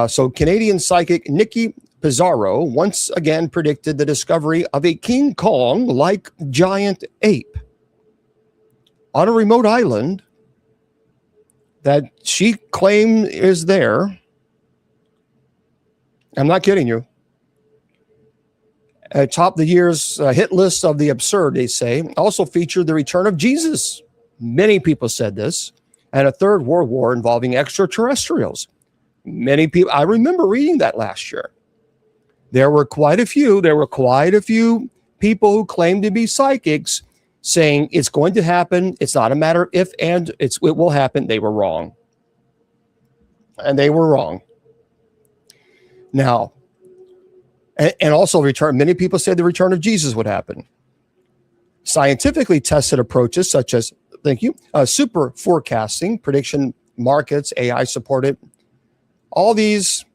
So Canadian psychic Nikki Pizarro once again predicted the discovery of a King Kong-like giant ape on a remote island that she claimed is there. I'm not kidding you. Atop the year's hit list of the absurd, they say, also featured the return of Jesus. Many people said this. And a third world war involving extraterrestrials. Many people, I remember reading that last year. There were quite a few people who claimed to be psychics saying it's going to happen. It's not a matter of if and it will happen. They were wrong. And they were wrong. Now, and also many people said the return of Jesus would happen. Scientifically tested approaches such as, super forecasting, prediction markets, AI supported, all these,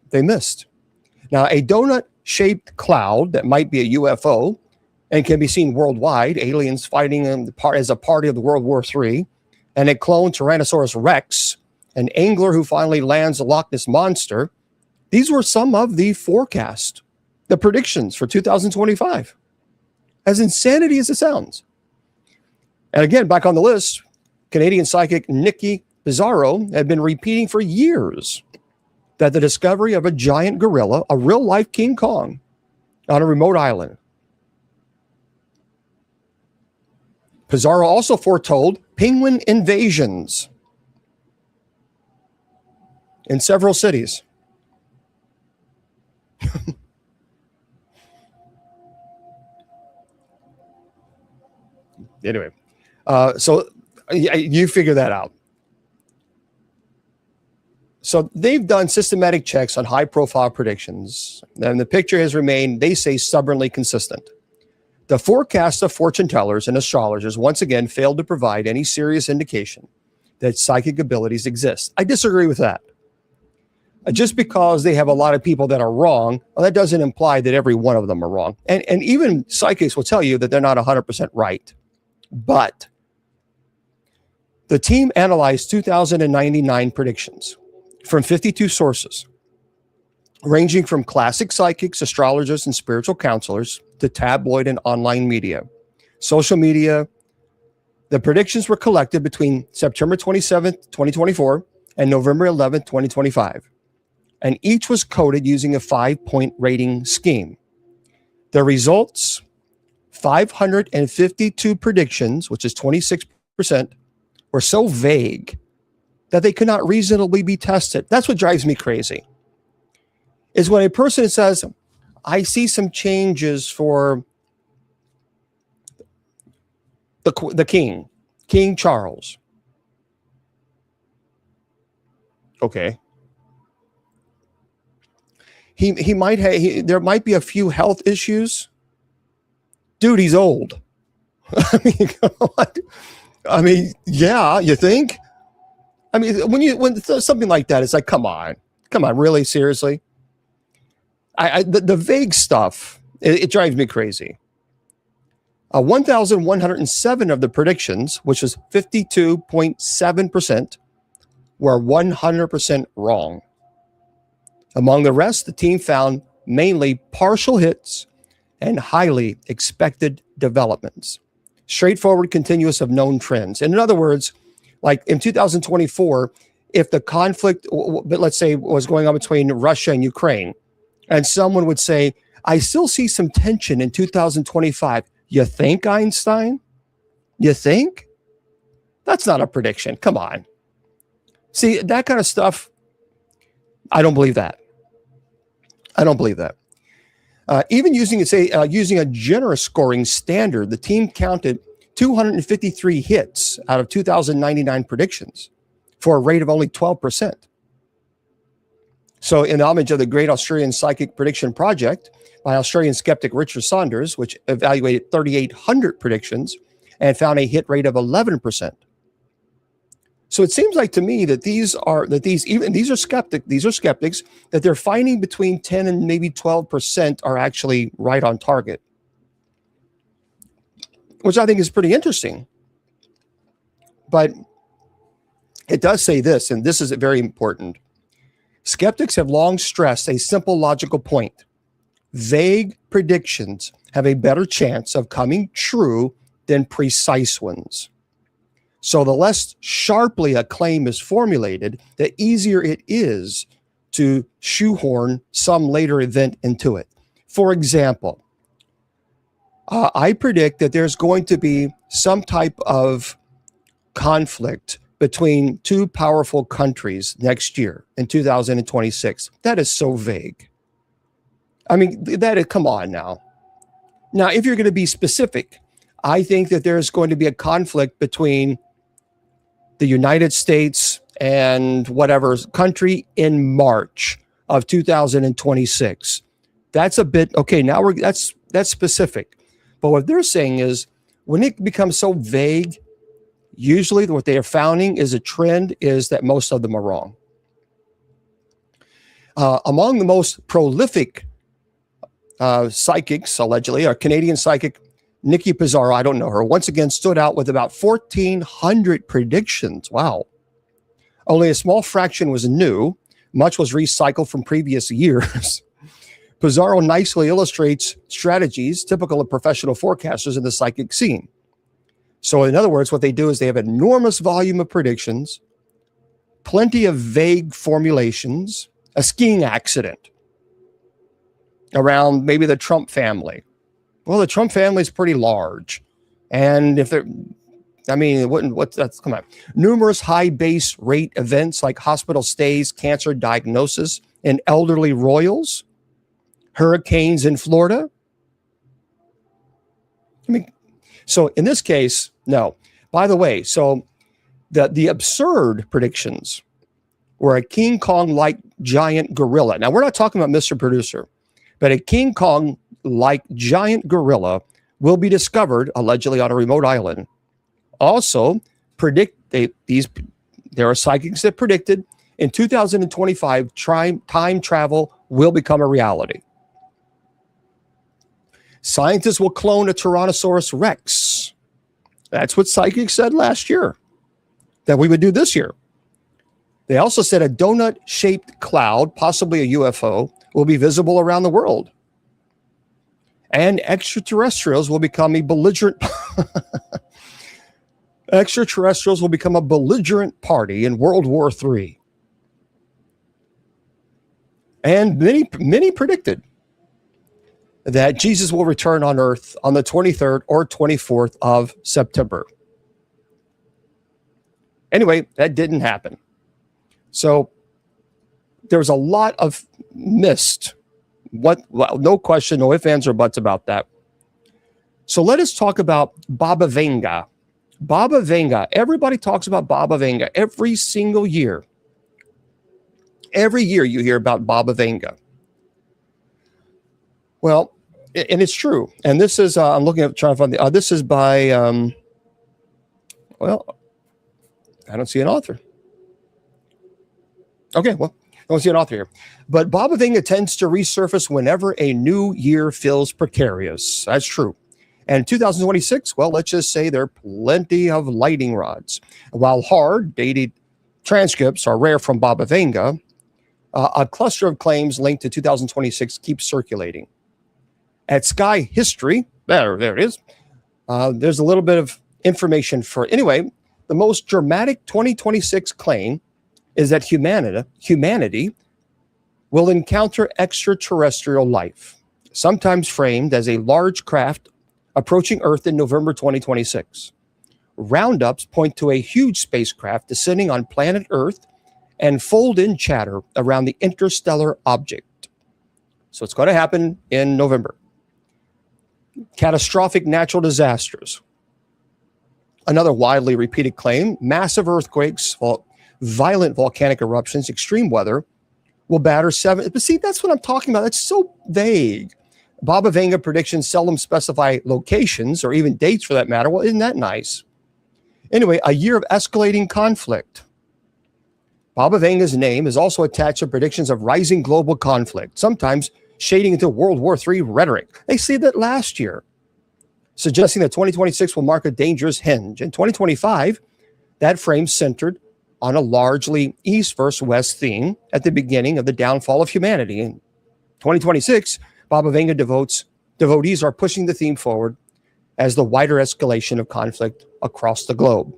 they missed. Now, a donut-shaped cloud that might be a UFO and can be seen worldwide, aliens fighting as a party of the World War III, and a clone Tyrannosaurus Rex, an angler who finally lands a Loch Ness Monster. These were some of the forecast, the predictions for 2025. As insanity as it sounds. And again, back on the list, Canadian psychic Nikki Pizarro had been repeating for years that the discovery of a giant gorilla, a real-life King Kong, on a remote island. Pizarro also foretold penguin invasions in several cities. Anyway, so you figure that out. So they've done systematic checks on high-profile predictions, and the picture has remained, they say, stubbornly consistent. The forecasts of fortune tellers and astrologers once again failed to provide any serious indication that psychic abilities exist. I disagree with that. Just because they have a lot of people that are wrong, well, that doesn't imply that every one of them are wrong. And even psychics will tell you that they're not 100% right. But the team analyzed 2,099 predictions from 52 sources, ranging from classic psychics, astrologers, and spiritual counselors to tabloid and online media, social media. The predictions were collected between September 27th, 2024 and November 11th, 2025. And each was coded using a 5-point rating scheme. The results, 552 predictions, which is 26%, were so vague that they could not reasonably be tested. That's what drives me crazy, is when a person says, I see some changes for the King Charles. Okay. He might have, there might be a few health issues. Dude, he's old. I mean, yeah, you think? I mean, when something like that, it's like, come on, really, seriously? The vague stuff, it drives me crazy. 1,107 of the predictions, which was 52.7%, were 100% wrong. Among the rest, the team found mainly partial hits and highly expected developments. Straightforward, continuous of known trends. And in other words, like in 2024, if the conflict, let's say, was going on between Russia and Ukraine, and someone would say, I still see some tension in 2025. You think, Einstein? You think? That's not a prediction. Come on. See, that kind of stuff, I don't believe that. Even using a generous scoring standard, the team counted 253 hits out of 2,099 predictions for a rate of only 12%. So in homage of the Great Australian Psychic Prediction Project by Australian skeptic Richard Saunders, which evaluated 3,800 predictions and found a hit rate of 11%. So it seems like to me that these are skeptics that they're finding between 10 and maybe 12% are actually right on target, which I think is pretty interesting. But it does say this, and this is very important. Skeptics have long stressed a simple logical point. Vague predictions have a better chance of coming true than precise ones. So the less sharply a claim is formulated, the easier it is to shoehorn some later event into it. For example, I predict that there's going to be some type of conflict between two powerful countries next year in 2026. That is so vague. I mean, come on now. Now, if you're going to be specific, I think that there's going to be a conflict between the United States and whatever country in March of 2026. That's a bit, okay, now that's specific. But what they're saying is when it becomes so vague, usually what they are finding is a trend is that most of them are wrong. Among the most prolific psychics, allegedly, are Canadian psychic Nikki Pizarro, I don't know her, once again stood out with about 1,400 predictions. Wow. Only a small fraction was new. Much was recycled from previous years. Pizarro nicely illustrates strategies typical of professional forecasters in the psychic scene. So in other words, what they do is they have an enormous volume of predictions, plenty of vague formulations, a skiing accident around maybe the Trump family. Well, the Trump family is pretty large. And if they're, I mean, come on. Numerous high base rate events like hospital stays, cancer diagnosis, and elderly royals, hurricanes in Florida. I mean, so in this case, no. By the way, so the absurd predictions were a King Kong-like giant gorilla. Now, we're not talking about Mr. Producer, but a King Kong-like giant gorilla will be discovered allegedly on a remote island. Also, there are psychics that predicted in 2025 time travel will become a reality. Scientists will clone a Tyrannosaurus Rex. That's what psychics said last year that we would do this year. They also said a donut-shaped cloud, possibly a UFO, will be visible around the world. And extraterrestrials will become a belligerent party in World War III. And many predicted that Jesus will return on earth on the 23rd or 24th of September. Anyway, that didn't happen. So there was a lot of missed. Well, no question, no ifs, ands, or buts about that. So let us talk about Baba Vanga. Baba Vanga. Everybody talks about Baba Vanga every single year. Every year you hear about Baba Vanga. Well, and it's true. And this is, I'm looking at trying to find this is by, well, I don't see an author. Okay, well, I don't see an author here. But Baba Vanga tends to resurface whenever a new year feels precarious. That's true. And 2026, well, let's just say there are plenty of lightning rods. While hard, dated transcripts are rare from Baba Vanga, a cluster of claims linked to 2026 keeps circulating. At Sky History, there it is, there's a little bit of information for, anyway, the most dramatic 2026 claim is that humanity will encounter extraterrestrial life, sometimes framed as a large craft approaching Earth in November 2026. Roundups point to a huge spacecraft descending on planet Earth and fold-in chatter around the interstellar object. So it's going to happen in November. Catastrophic natural disasters. Another widely repeated claim, massive earthquakes, violent volcanic eruptions, extreme weather will batter seven. But see, that's what I'm talking about. That's so vague. Baba Vanga predictions seldom specify locations or even dates for that matter. Well, isn't that nice? Anyway, a year of escalating conflict. Baba Vanga's name is also attached to predictions of rising global conflict, sometimes shading into World War III rhetoric. They said that last year, suggesting that 2026 will mark a dangerous hinge. In 2025, that frame centered on a largely East versus West theme at the beginning of the downfall of humanity. In 2026, Baba Vanga devotees are pushing the theme forward as the wider escalation of conflict across the globe.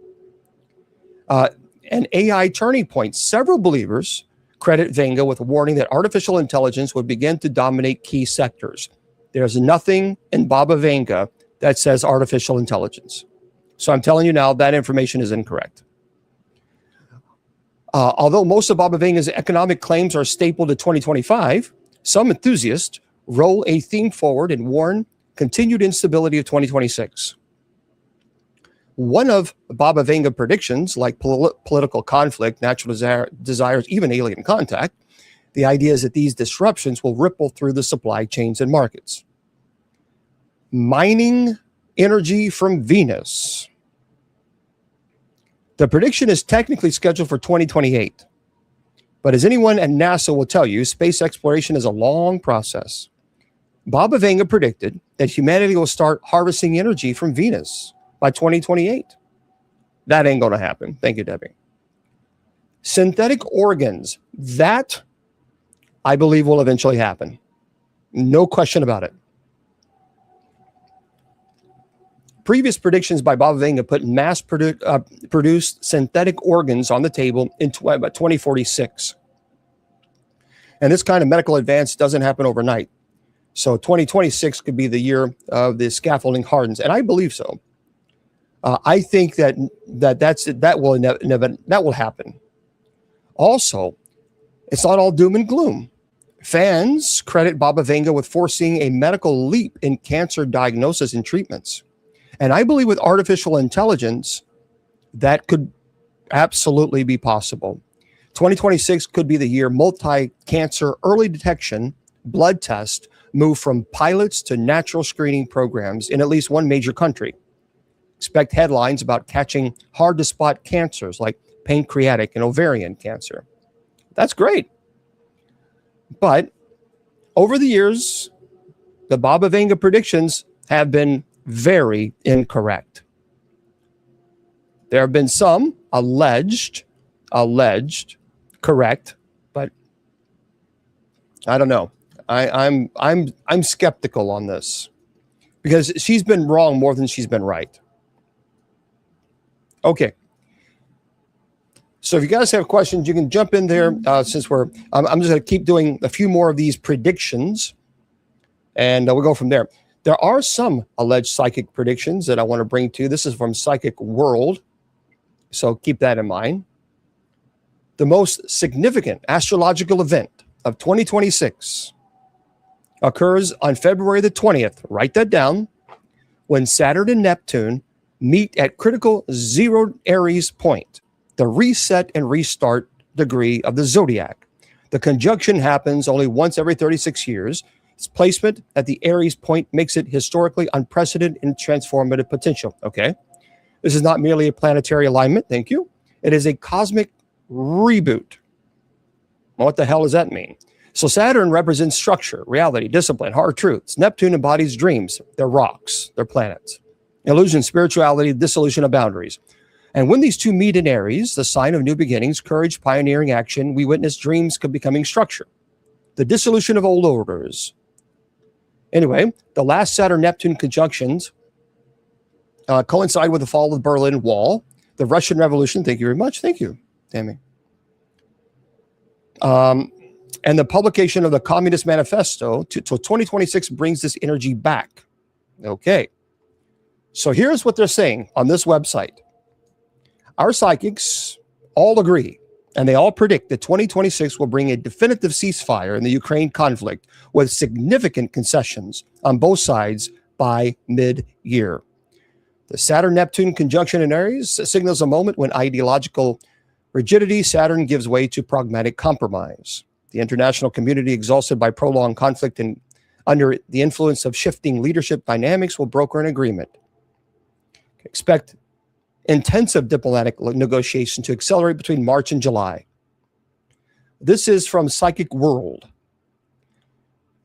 An AI turning point. Several believers credit Vanga with warning that artificial intelligence would begin to dominate key sectors. There's nothing in Baba Vanga that says artificial intelligence. So I'm telling you now that information is incorrect. Although most of Baba Vanga's economic claims are stapled to 2025, some enthusiasts roll a theme forward and warn continued instability of 2026. One of Baba Vanga predictions, like political conflict, natural desires, even alien contact, the idea is that these disruptions will ripple through the supply chains and markets. Mining energy from Venus. The prediction is technically scheduled for 2028. But as anyone at NASA will tell you, space exploration is a long process. Baba Vanga predicted that humanity will start harvesting energy from Venus by 2028. That ain't going to happen. Thank you, Debbie. Synthetic organs. That, I believe, will eventually happen. No question about it. Previous predictions by Baba Vanga put mass-produced synthetic organs on the table in 2046. And this kind of medical advance doesn't happen overnight. So 2026 could be the year of the scaffolding hardens, and I believe so. I think that will happen. Also, it's not all doom and gloom. Fans credit Baba Vanga with foreseeing a medical leap in cancer diagnosis and treatments. And I believe with artificial intelligence, that could absolutely be possible. 2026 could be the year multi-cancer early detection blood test move from pilots to natural screening programs in at least one major country. Expect headlines about catching hard-to-spot cancers like pancreatic and ovarian cancer. That's great. But over the years, the Baba Vanga predictions have been very incorrect. There have been some alleged correct, but I don't know. I'm skeptical on this because she's been wrong more than she's been right. Okay. So if you guys have questions, you can jump in there. Since I'm just going to keep doing a few more of these predictions, And we'll go from there. There are some alleged psychic predictions that I want to bring to you. This is from Psychic World, so keep that in mind. The most significant astrological event of 2026 occurs on February the 20th. Write that down. When Saturn and Neptune meet at critical zero Aries point, the reset and restart degree of the zodiac. The conjunction happens only once every 36 years. Its placement at the Aries point makes it historically unprecedented in transformative potential. Okay. This is not merely a planetary alignment. Thank you. It is a cosmic reboot. What the hell does that mean? So Saturn represents structure, reality, discipline, hard truths. Neptune embodies dreams. They're rocks. They're planets. Illusion, spirituality, dissolution of boundaries. And when these two meet in Aries, the sign of new beginnings, courage, pioneering action, we witness dreams becoming structure. The dissolution of old orders. Anyway, the last Saturn-Neptune conjunctions coincide with the fall of the Berlin Wall, the Russian Revolution. Thank you very much. Thank you, Tammy. And the publication of the Communist Manifesto to 2026 brings this energy back. Okay. So here's what they're saying on this website. Our psychics all agree, and they all predict that 2026 will bring a definitive ceasefire in the Ukraine conflict with significant concessions on both sides by mid-year. The Saturn-Neptune conjunction in Aries signals a moment when ideological rigidity, Saturn, gives way to pragmatic compromise. The international community, exhausted by prolonged conflict and under the influence of shifting leadership dynamics, will broker an agreement. Expect intensive diplomatic negotiation to accelerate between March and July. This is from Psychic World.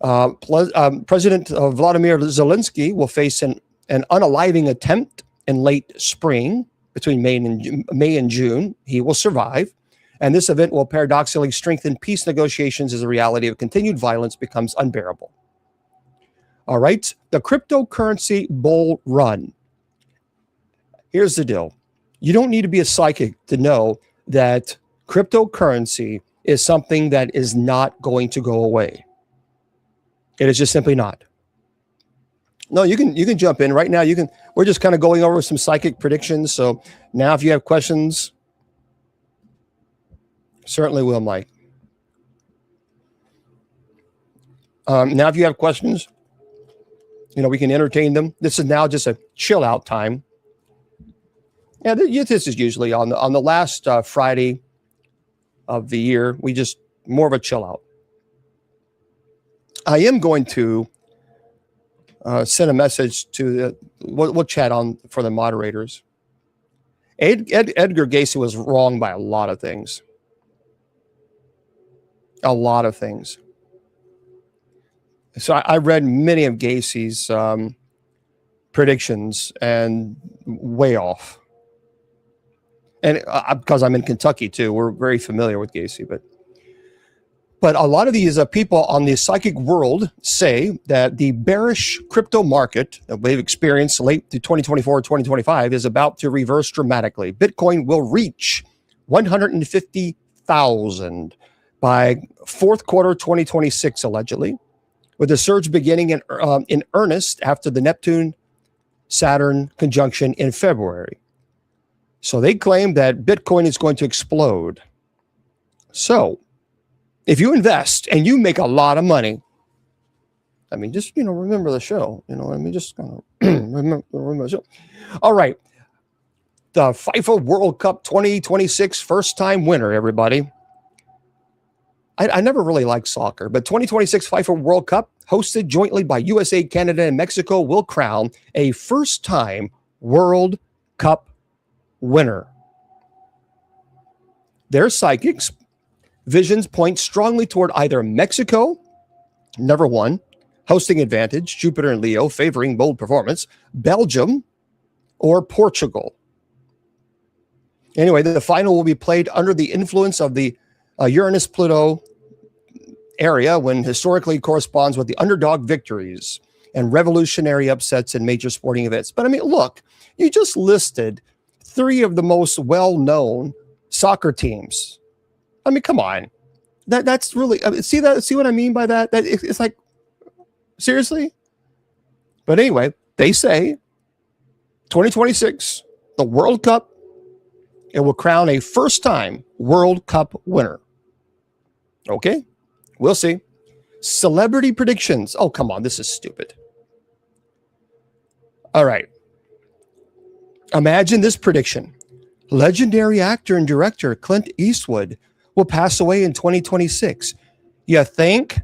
President Vladimir Zelensky will face an unaliving attempt in late spring between May and June. He will survive. And this event will paradoxically strengthen peace negotiations as the reality of continued violence becomes unbearable. All right. The cryptocurrency bull run. Here's the deal. You don't need to be a psychic to know that cryptocurrency is something that is not going to go away. It is just simply not. No, you can jump in right now. We're just kind of going over some psychic predictions. So now if you have questions, certainly will, Mike. Now if you have questions, we can entertain them. This is now just a chill out time. Yeah, this is usually on the last Friday of the year. We just more of a chill out. I am going to send a message to we'll chat on for the moderators. Edgar Gacy was wrong by a lot of things. A lot of things. So I read many of Gacy's predictions and way off. And because I'm in Kentucky too, we're very familiar with Gacy. But a lot of these people on the psychic world say that the bearish crypto market that we've experienced late to 2024, 2025 is about to reverse dramatically. Bitcoin will reach 150,000 by fourth quarter 2026, allegedly, with the surge beginning in earnest after the Neptune-Saturn conjunction in February. So they claim that Bitcoin is going to explode. So if you invest and you make a lot of money, just, remember the show. Just remember the show. All right. The FIFA World Cup 2026 first-time winner, everybody. I never really liked soccer, but 2026 FIFA World Cup, hosted jointly by USA, Canada, and Mexico, will crown a first-time World Cup winner. Their psychics' visions point strongly toward either Mexico, number one, hosting advantage, Jupiter and Leo favoring bold performance, Belgium, or Portugal. Anyway, the final will be played under the influence of the Uranus-Pluto area, when historically corresponds with the underdog victories and revolutionary upsets in major sporting events. But look, you just listed three of the most well-known soccer teams. Come on. That's really, see what I mean by that? It's like, Seriously? But anyway, they say 2026, the World Cup, it will crown a first-time World Cup winner. Okay, we'll see. Celebrity predictions. Oh, come on, this is stupid. All right. Imagine this prediction. Legendary actor and director Clint Eastwood will pass away in 2026. You think?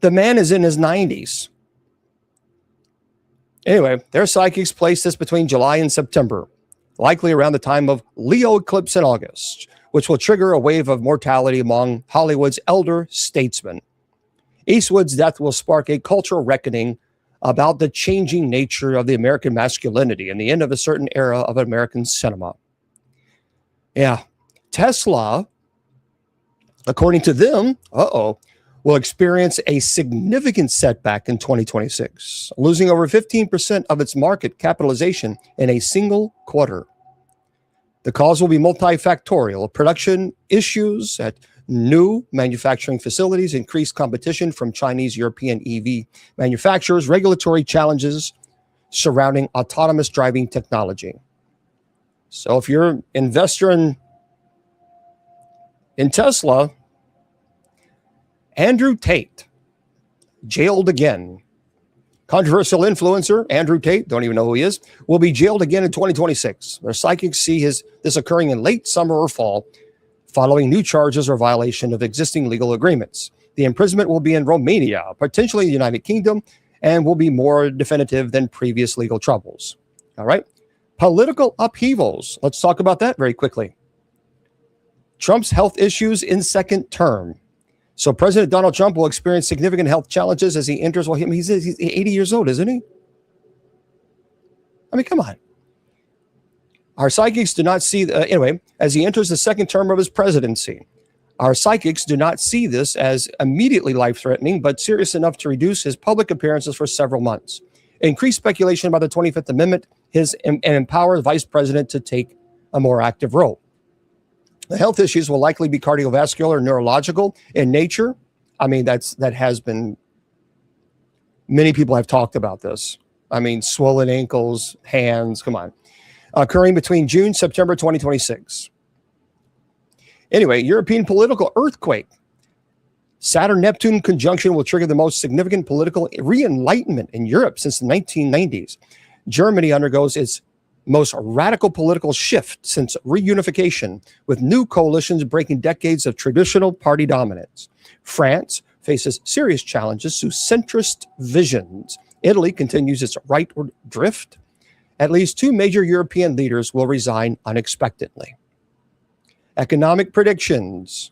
The man is in his 90s. Anyway, their psychics place this between July and September, likely around the time of Leo eclipse in August, which will trigger a wave of mortality among Hollywood's elder statesmen. Eastwood's death will spark a cultural reckoning about the changing nature of the American masculinity and the end of a certain era of American cinema. Yeah, Tesla, according to them, will experience a significant setback in 2026, losing over 15% of its market capitalization in a single quarter. The cause will be multifactorial: production issues at new manufacturing facilities, increased competition from Chinese European EV manufacturers, regulatory challenges surrounding autonomous driving technology. So if you're an investor in Tesla, Andrew Tate, jailed again. Controversial influencer Andrew Tate, don't even know who he is, will be jailed again in 2026. Their psychics see this occurring in late summer or fall, following new charges or violation of existing legal agreements. The imprisonment will be in Romania, potentially the United Kingdom, and will be more definitive than previous legal troubles. All right. Political upheavals. Let's talk about that very quickly. Trump's health issues in second term. So President Donald Trump will experience significant health challenges as he enters. Well, he's 80 years old, isn't he? I mean, come on. Our psychics do not see, as he enters the second term of his presidency, our psychics do not see this as immediately life-threatening, but serious enough to reduce his public appearances for several months. Increased speculation about the 25th Amendment, and empower the vice president to take a more active role. The health issues will likely be cardiovascular or neurological in nature. I mean, that has been, many people have talked about this. I mean, swollen ankles, hands, come on. Occurring between June, September 2026. Anyway, European political earthquake. Saturn-Neptune conjunction will trigger the most significant political re-enlightenment in Europe since the 1990s. Germany undergoes its most radical political shift since reunification, with new coalitions breaking decades of traditional party dominance. France faces serious challenges to centrist visions. Italy continues its rightward drift. At least 2 major European leaders will resign unexpectedly. Economic predictions.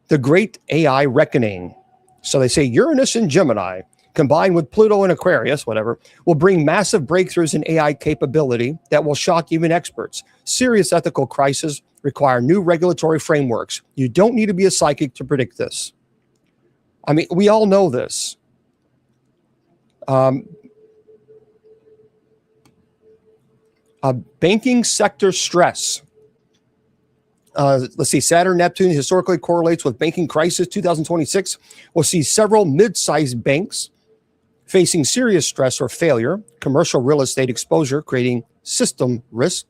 The great AI reckoning. So they say Uranus and Gemini, combined with Pluto and Aquarius, whatever, will bring massive breakthroughs in AI capability that will shock even experts. Serious ethical crises require new regulatory frameworks. You don't need to be a psychic to predict this. I mean, we all know this. Banking sector stress. Let's see, Saturn, Neptune historically correlates with banking crisis 2026. We'll see several mid-sized banks facing serious stress or failure, commercial real estate exposure, creating system risk,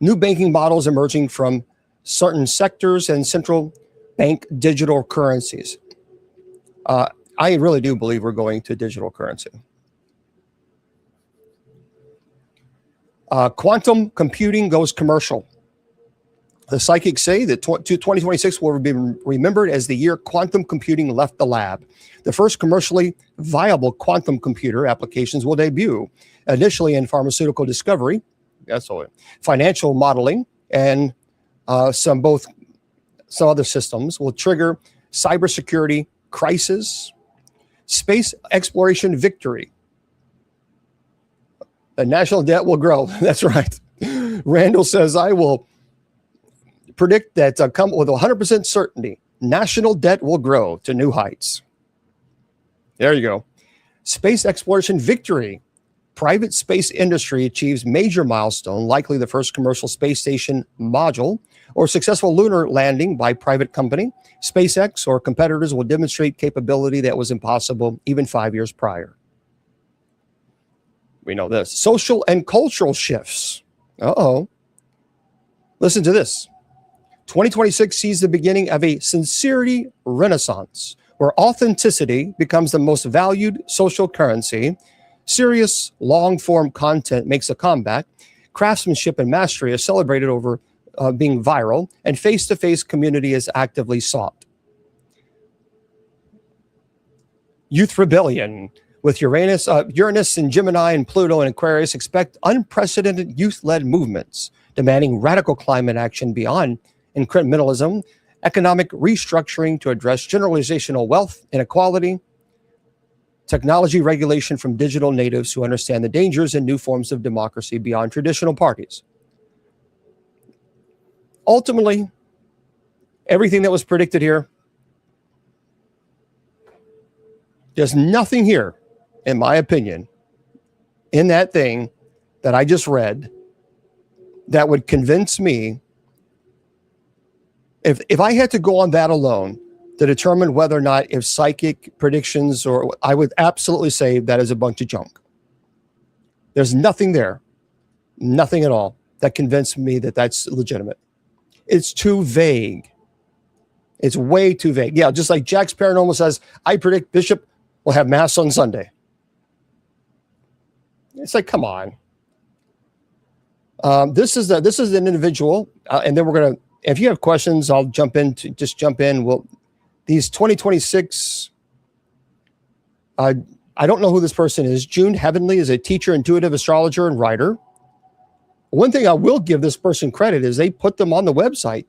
new banking models emerging from certain sectors, and central bank digital currencies. I really do believe we're going to digital currency. Quantum computing goes commercial. The psychics say that 2026 will be remembered as the year quantum computing left the lab. The first commercially viable quantum computer applications will debut, initially in pharmaceutical discovery, financial modeling, and some other systems will trigger cybersecurity crisis, space exploration victory. The national debt will grow. That's right. Randall says, I will predict that come with 100% certainty, national debt will grow to new heights. There you go. Space exploration victory. private space industry achieves major milestone, likely the first commercial space station module, or successful lunar landing by private company, SpaceX or competitors will demonstrate capability that was impossible even 5 years prior. We know this. Social and cultural shifts. Listen to this. 2026 sees the beginning of a sincerity renaissance, where authenticity becomes the most valued social currency. Serious, long-form content makes a comeback. Craftsmanship and mastery are celebrated over being viral, and face-to-face community is actively sought. Youth rebellion. With Uranus and Gemini and Pluto and Aquarius, expect unprecedented youth-led movements, demanding radical climate action beyond incrementalism, economic restructuring to address generalizational wealth inequality, technology regulation from digital natives who understand the dangers and new forms of democracy beyond traditional parties. Ultimately, everything that was predicted here, there's nothing here, in my opinion, in that thing that I just read that would convince me, if I had to go on that alone to determine whether or not if psychic predictions, or I would absolutely say that is a bunch of junk. There's nothing there, nothing at all that convinced me that that's legitimate. It's too vague. It's way too vague. Yeah, just like Jack's Paranormal says, I predict Bishop will have mass on Sunday. It's like, come on. This is an individual, and then we're gonna. If you have questions, I'll jump in. Well, these 2026. I don't know who this person is. June Heavenly is a teacher, intuitive astrologer, and writer. One thing I will give this person credit is they put them on the website,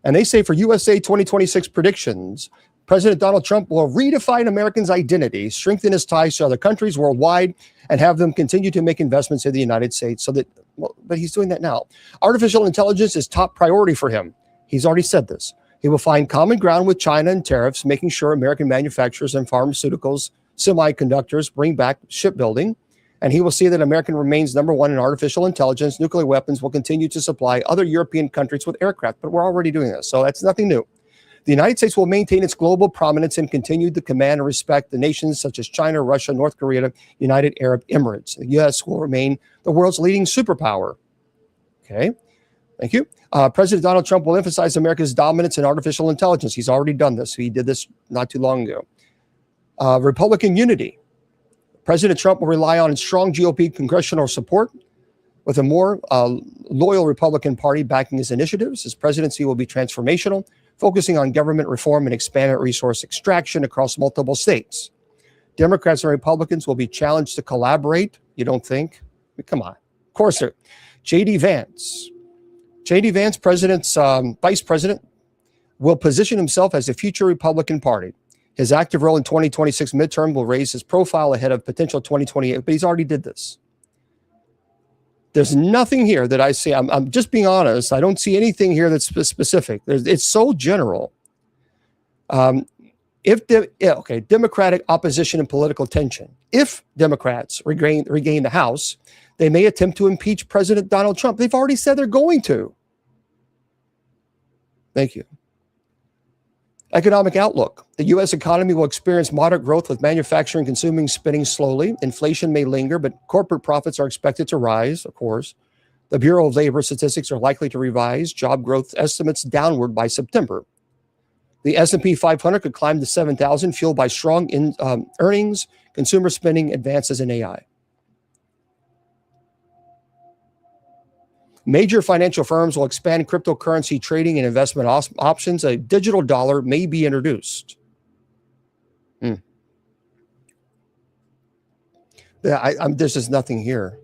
and they say for USA 2026 predictions, President Donald Trump will redefine Americans' identity, strengthen his ties to other countries worldwide, and have them continue to make investments in the United States. But he's doing that now. Artificial intelligence is top priority for him. He's already said this. He will find common ground with China and tariffs, making sure American manufacturers and pharmaceuticals, semiconductors bring back shipbuilding. And he will see that America remains number one in artificial intelligence. Nuclear weapons will continue to supply other European countries with aircraft, but we're already doing this. So that's nothing new. The United States will maintain its global prominence and continue to command and respect the nations such as China, Russia, North Korea, United Arab Emirates. The U.S. will remain the world's leading superpower. Okay, thank you. President Donald Trump will emphasize America's dominance in artificial intelligence. He's already done this. He did this not too long ago. Republican unity. President Trump will rely on strong GOP congressional support with a more loyal Republican Party backing his initiatives. His presidency will be transformational, focusing on government reform and expanded resource extraction across multiple states. Democrats and Republicans will be challenged to collaborate. You don't think? I mean, come on. Of course, J.D. Vance. J.D. Vance, president's vice president, will position himself as the future Republican Party. His active role in 2026 midterm will raise his profile ahead of potential 2028, but he's already did this. There's nothing here that I see. I'm just being honest. I don't see anything here that's specific. It's so general. Democratic opposition and political tension. If Democrats regain the House, they may attempt to impeach President Donald Trump. They've already said they're going to. Thank you. Economic outlook. The U.S. economy will experience moderate growth with manufacturing and consuming spending slowly. Inflation may linger, but corporate profits are expected to rise, of course. The Bureau of Labor Statistics are likely to revise job growth estimates downward by September. The S&P 500 could climb to 7,000, fueled by strong earnings, consumer spending, advances in AI. Major financial firms will expand cryptocurrency trading and investment options. A digital dollar may be introduced. There's just nothing here.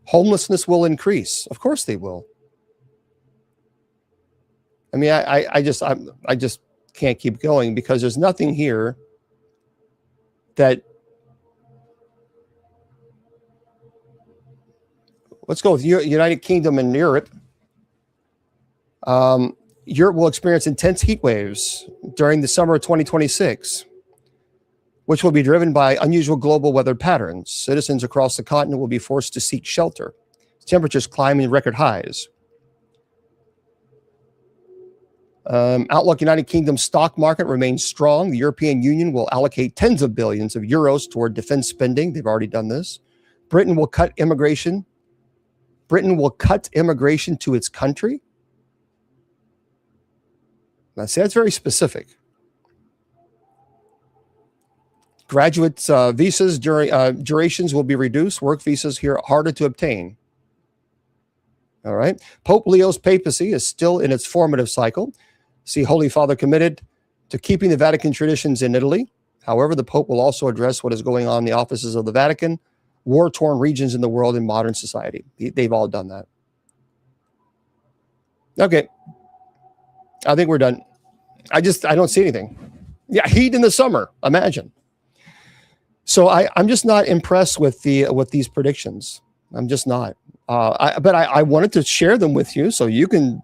Homelessness will increase. Of course they will. I mean, I just can't keep going because there's nothing here that. Let's go with United Kingdom and Europe. Europe will experience intense heat waves during the summer of 2026. which will be driven by unusual global weather patterns. Citizens across the continent will be forced to seek shelter. Temperatures climbing record highs. Outlook: United Kingdom stock market remains strong. The European Union will allocate tens of billions of euros toward defense spending. They've already done this. Britain will cut immigration. Britain will cut immigration to its country. Now, see, that's very specific. Graduate visas durations will be reduced. Work visas here harder to obtain. All right. Pope Leo's papacy is still in its formative cycle. See, Holy Father committed to keeping the Vatican traditions in Italy. However, the Pope will also address what is going on in the offices of the Vatican, war-torn regions in the world, in modern society. They've all done that. Okay. I think we're done. I don't see anything. Yeah, heat in the summer. Imagine. So I'm just not impressed with these predictions. I'm just not. But I wanted to share them with you so you can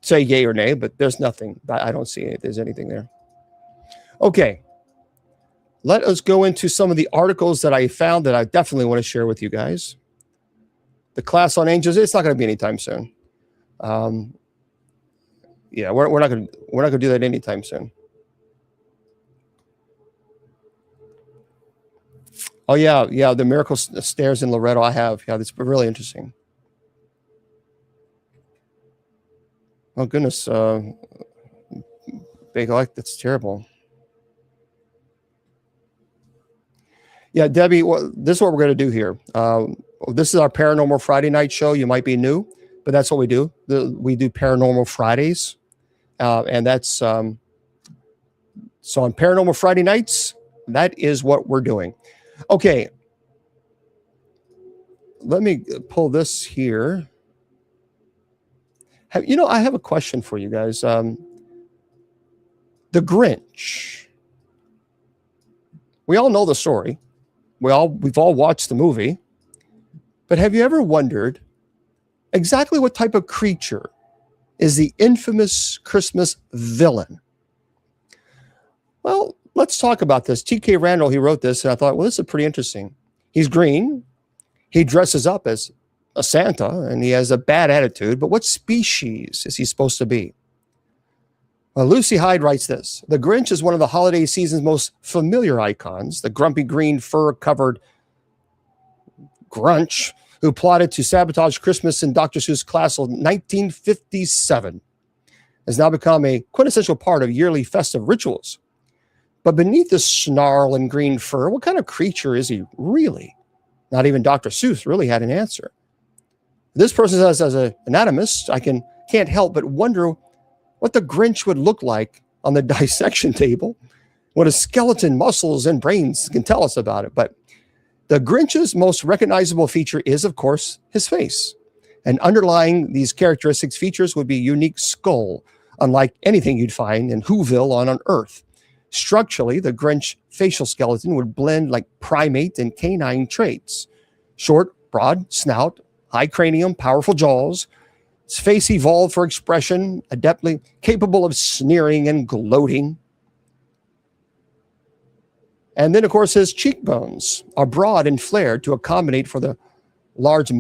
say yay or nay, but there's nothing. I don't see if there's anything there. Okay. Let us go into some of the articles that I found that I definitely want to share with you guys. The class on angels, it's not going to be anytime soon. Yeah, we're not going to do that anytime soon. Oh yeah, the miracle stairs in Loretto I have. Yeah, that's really interesting. Oh goodness, Bagel, that's terrible. Yeah, Debbie, this is what we're going to do here. This is our Paranormal Friday night show. You might be new, but that's what we do. We do Paranormal Fridays, and that's so on Paranormal Friday nights. That is what we're doing. Okay, let me pull this here. I have a question for you guys. The Grinch. We all know the story. We've all watched the movie. But have you ever wondered exactly what type of creature is the infamous Christmas villain? Well, let's talk about this. T.K. Randall, he wrote this, and I thought, well, this is pretty interesting. He's green. He dresses up as a Santa, and he has a bad attitude. But what species is he supposed to be? Well, Lucy Hyde writes this. The Grinch is one of the holiday season's most familiar icons. The grumpy green fur-covered Grunch who plotted to sabotage Christmas in Dr. Seuss' classic 1957 has now become a quintessential part of yearly festive rituals. But beneath the snarl and green fur, what kind of creature is he really? Not even Dr. Seuss really had an answer. This person says, as an anatomist, I can't help but wonder what the Grinch would look like on the dissection table, what his skeleton, muscles, and brains can tell us about it. But the Grinch's most recognizable feature is, of course, his face. And underlying these characteristic features would be a unique skull, unlike anything you'd find in Whoville on Earth. Structurally, the Grinch facial skeleton would blend like primate and canine traits. Short, broad snout, high cranium, powerful jaws. His face evolved for expression, adeptly capable of sneering and gloating. And then, of course, his cheekbones are broad and flared to accommodate for the large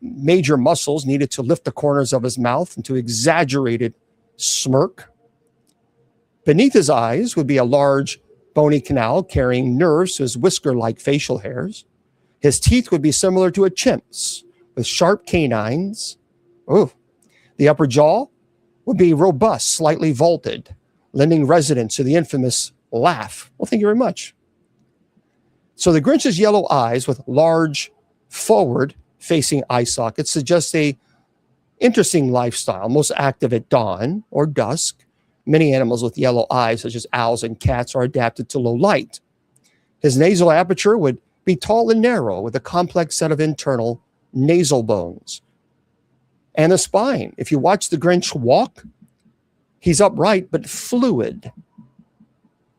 major muscles needed to lift the corners of his mouth into exaggerated smirk. Beneath his eyes would be a large bony canal carrying nerves to his whisker-like facial hairs. His teeth would be similar to a chimp's with sharp canines. Oh, the upper jaw would be robust, slightly vaulted, lending resonance to the infamous laugh. Well, thank you very much. So the Grinch's yellow eyes with large forward-facing eye sockets suggest a interesting lifestyle, most active at dawn or dusk. Many animals with yellow eyes, such as owls and cats, are adapted to low light. His nasal aperture would be tall and narrow with a complex set of internal nasal bones. And the spine, if you watch the Grinch walk, he's upright but fluid,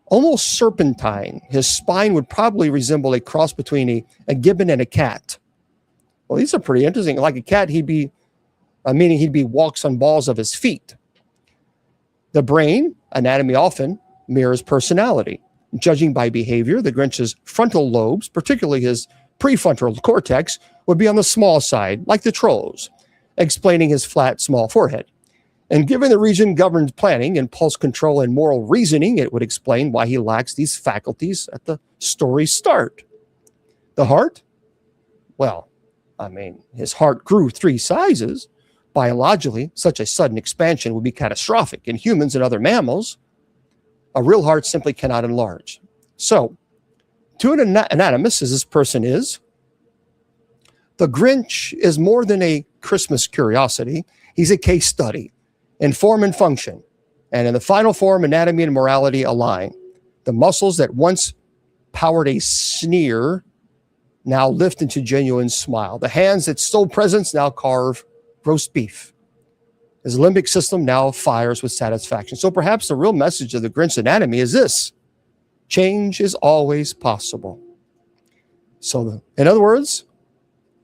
almost serpentine. His spine would probably resemble a cross between a gibbon and a cat. Well, these are pretty interesting. Like a cat, meaning he'd be walks on balls of his feet. The brain, anatomy often mirrors personality. Judging by behavior, the Grinch's frontal lobes, particularly his prefrontal cortex, would be on the small side, like the trolls, explaining his flat, small forehead. And given the region governs planning, impulse control, and moral reasoning, it would explain why he lacks these faculties at the story's start. The heart? Well, his heart grew 3 sizes. Biologically, such a sudden expansion would be catastrophic in humans and other mammals. A real heart simply cannot enlarge. So, to an anatomist, as this person is, the Grinch is more than a Christmas curiosity. He's a case study in form and function. And in the final form, anatomy and morality align. The muscles that once powered a sneer now lift into genuine smile. The hands that stole presents now carve roast beef. His limbic system now fires with satisfaction. So perhaps the real message of the Grinch anatomy is this: change is always possible. So in other words,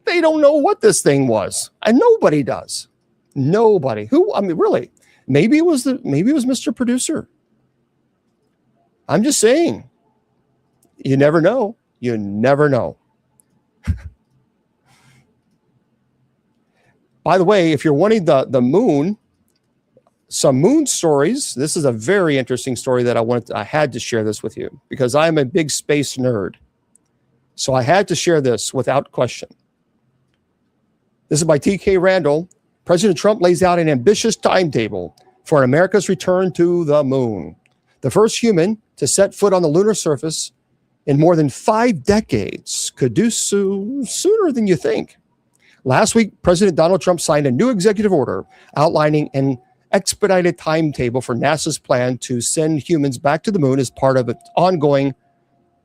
they don't know what this thing was. And nobody does. Nobody. Really? Maybe it was Mr. Producer. I'm just saying. You never know. You never know. By the way, if you're wanting the moon, some moon stories, this is a very interesting story that I had to share this with you because I'm a big space nerd. So I had to share this without question. This is by T.K. Randall. President Trump lays out an ambitious timetable for America's return to the moon. The first human to set foot on the lunar surface in more than 5 decades could do so sooner than you think. Last week, President Donald Trump signed a new executive order outlining an expedited timetable for NASA's plan to send humans back to the moon as part of its ongoing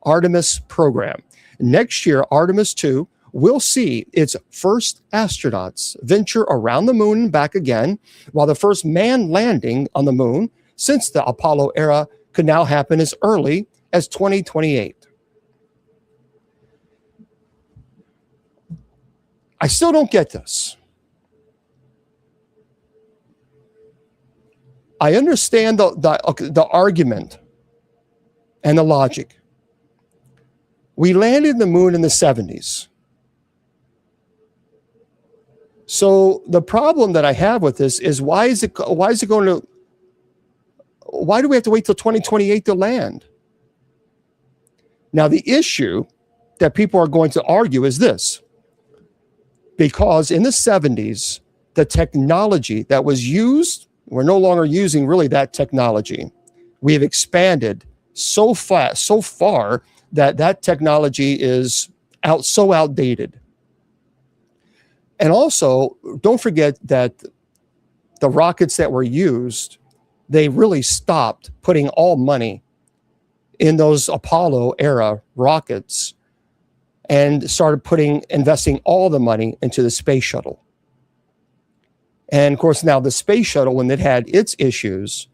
Artemis program. Next year, Artemis 2 will see its first astronauts venture around the moon and back again, while the first manned landing on the moon since the Apollo era could now happen as early as 2028. I still don't get this. I understand the argument and the logic. We landed the moon in the 70s. So the problem that I have with this is why do we have to wait till 2028 to land? Now, the issue that people are going to argue is this. Because in the 70s, the technology that was used, we're no longer using really that technology. We have expanded so far that technology is so outdated. And also, don't forget that the rockets that were used, they really stopped putting all money in those Apollo era rockets and started investing all the money into the space shuttle. And of course, now the space shuttle, when it had its issues,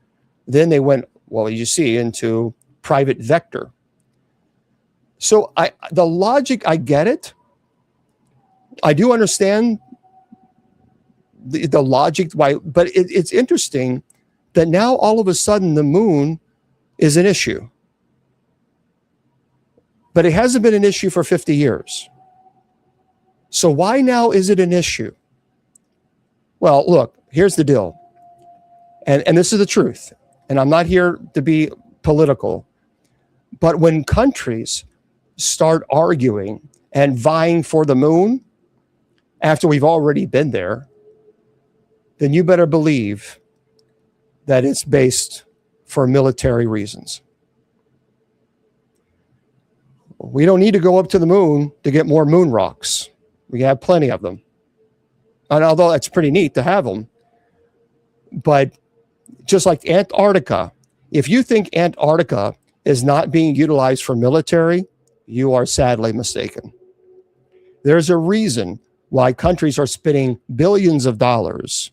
then they went, well, you see, into private vector. So the logic, I get it. I do understand the logic why, but it's interesting that now all of a sudden the moon is an issue. But it hasn't been an issue for 50 years. So why now is it an issue? Well, look, here's the deal. And this is the truth. And I'm not here to be political. But when countries start arguing and vying for the moon after we've already been there, then you better believe that it's based for military reasons. We don't need to go up to the moon to get more moon rocks. We have plenty of them. And although it's pretty neat to have them, but just like Antarctica, if you think Antarctica is not being utilized for military, you are sadly mistaken. There's a reason why countries are spending billions of dollars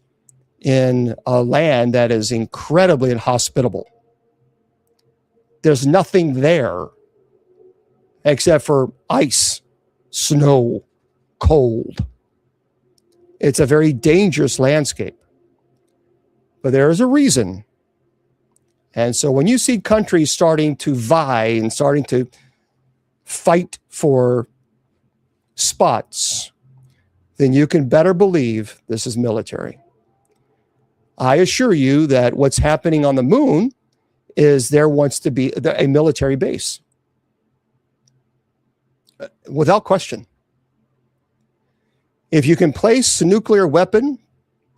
in a land that is incredibly inhospitable. There's nothing there except for ice, snow, cold. It's a very dangerous landscape. But there is a reason And so when you see countries starting to vie and starting to fight for spots, then you can better believe this is military. I assure you that what's happening on the moon is there wants to be a military base. Without question. If you can place a nuclear weapon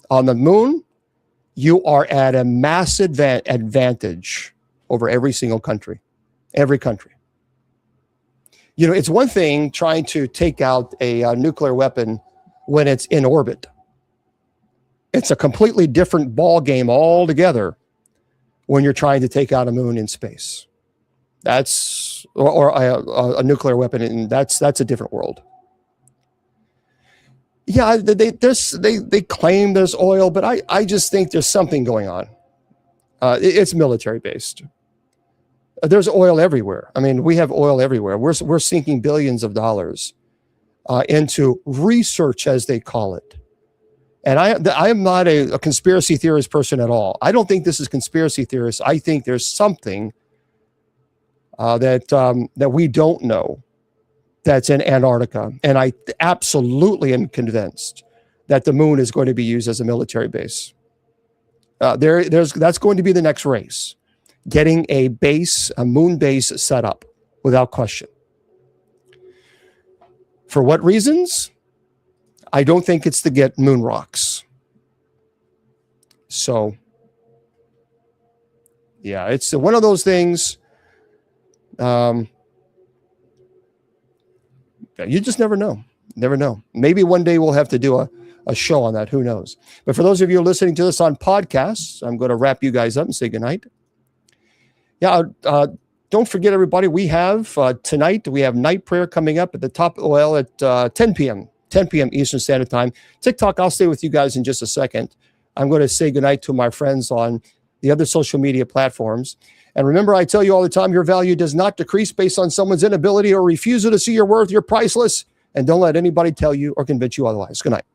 on the moon, you are at a massive advantage over every single country, every country. You know, it's one thing trying to take out a nuclear weapon when it's in orbit. It's a completely different ball game altogether when you're trying to take out a moon in space. That's or a nuclear weapon, and that's a different world. Yeah, they claim there's oil, but I just think there's something going on. It's military based. There's oil everywhere. I mean, we have oil everywhere. We're sinking billions of dollars into research, as they call it. And I am not a conspiracy theorist person at all. I don't think this is conspiracy theorists. I think there's something that we don't know that's in Antarctica. And I absolutely am convinced that the moon is going to be used as a military base. That's going to be the next race, getting a moon base set up without question. For what reasons? I don't think it's to get moon rocks. So, yeah, it's one of those things. You just never know. Never know. Maybe one day we'll have to do a show on that. Who knows? But for those of you listening to this on podcasts, I'm going to wrap you guys up and say goodnight. Yeah, don't forget, everybody, we have tonight, we have night prayer coming up at the top, at 10 p.m. Eastern Standard Time. TikTok, I'll stay with you guys in just a second. I'm going to say goodnight to my friends on the other social media platforms. And remember, I tell you all the time, your value does not decrease based on someone's inability or refusal to see your worth. You're priceless. And don't let anybody tell you or convince you otherwise. Good night.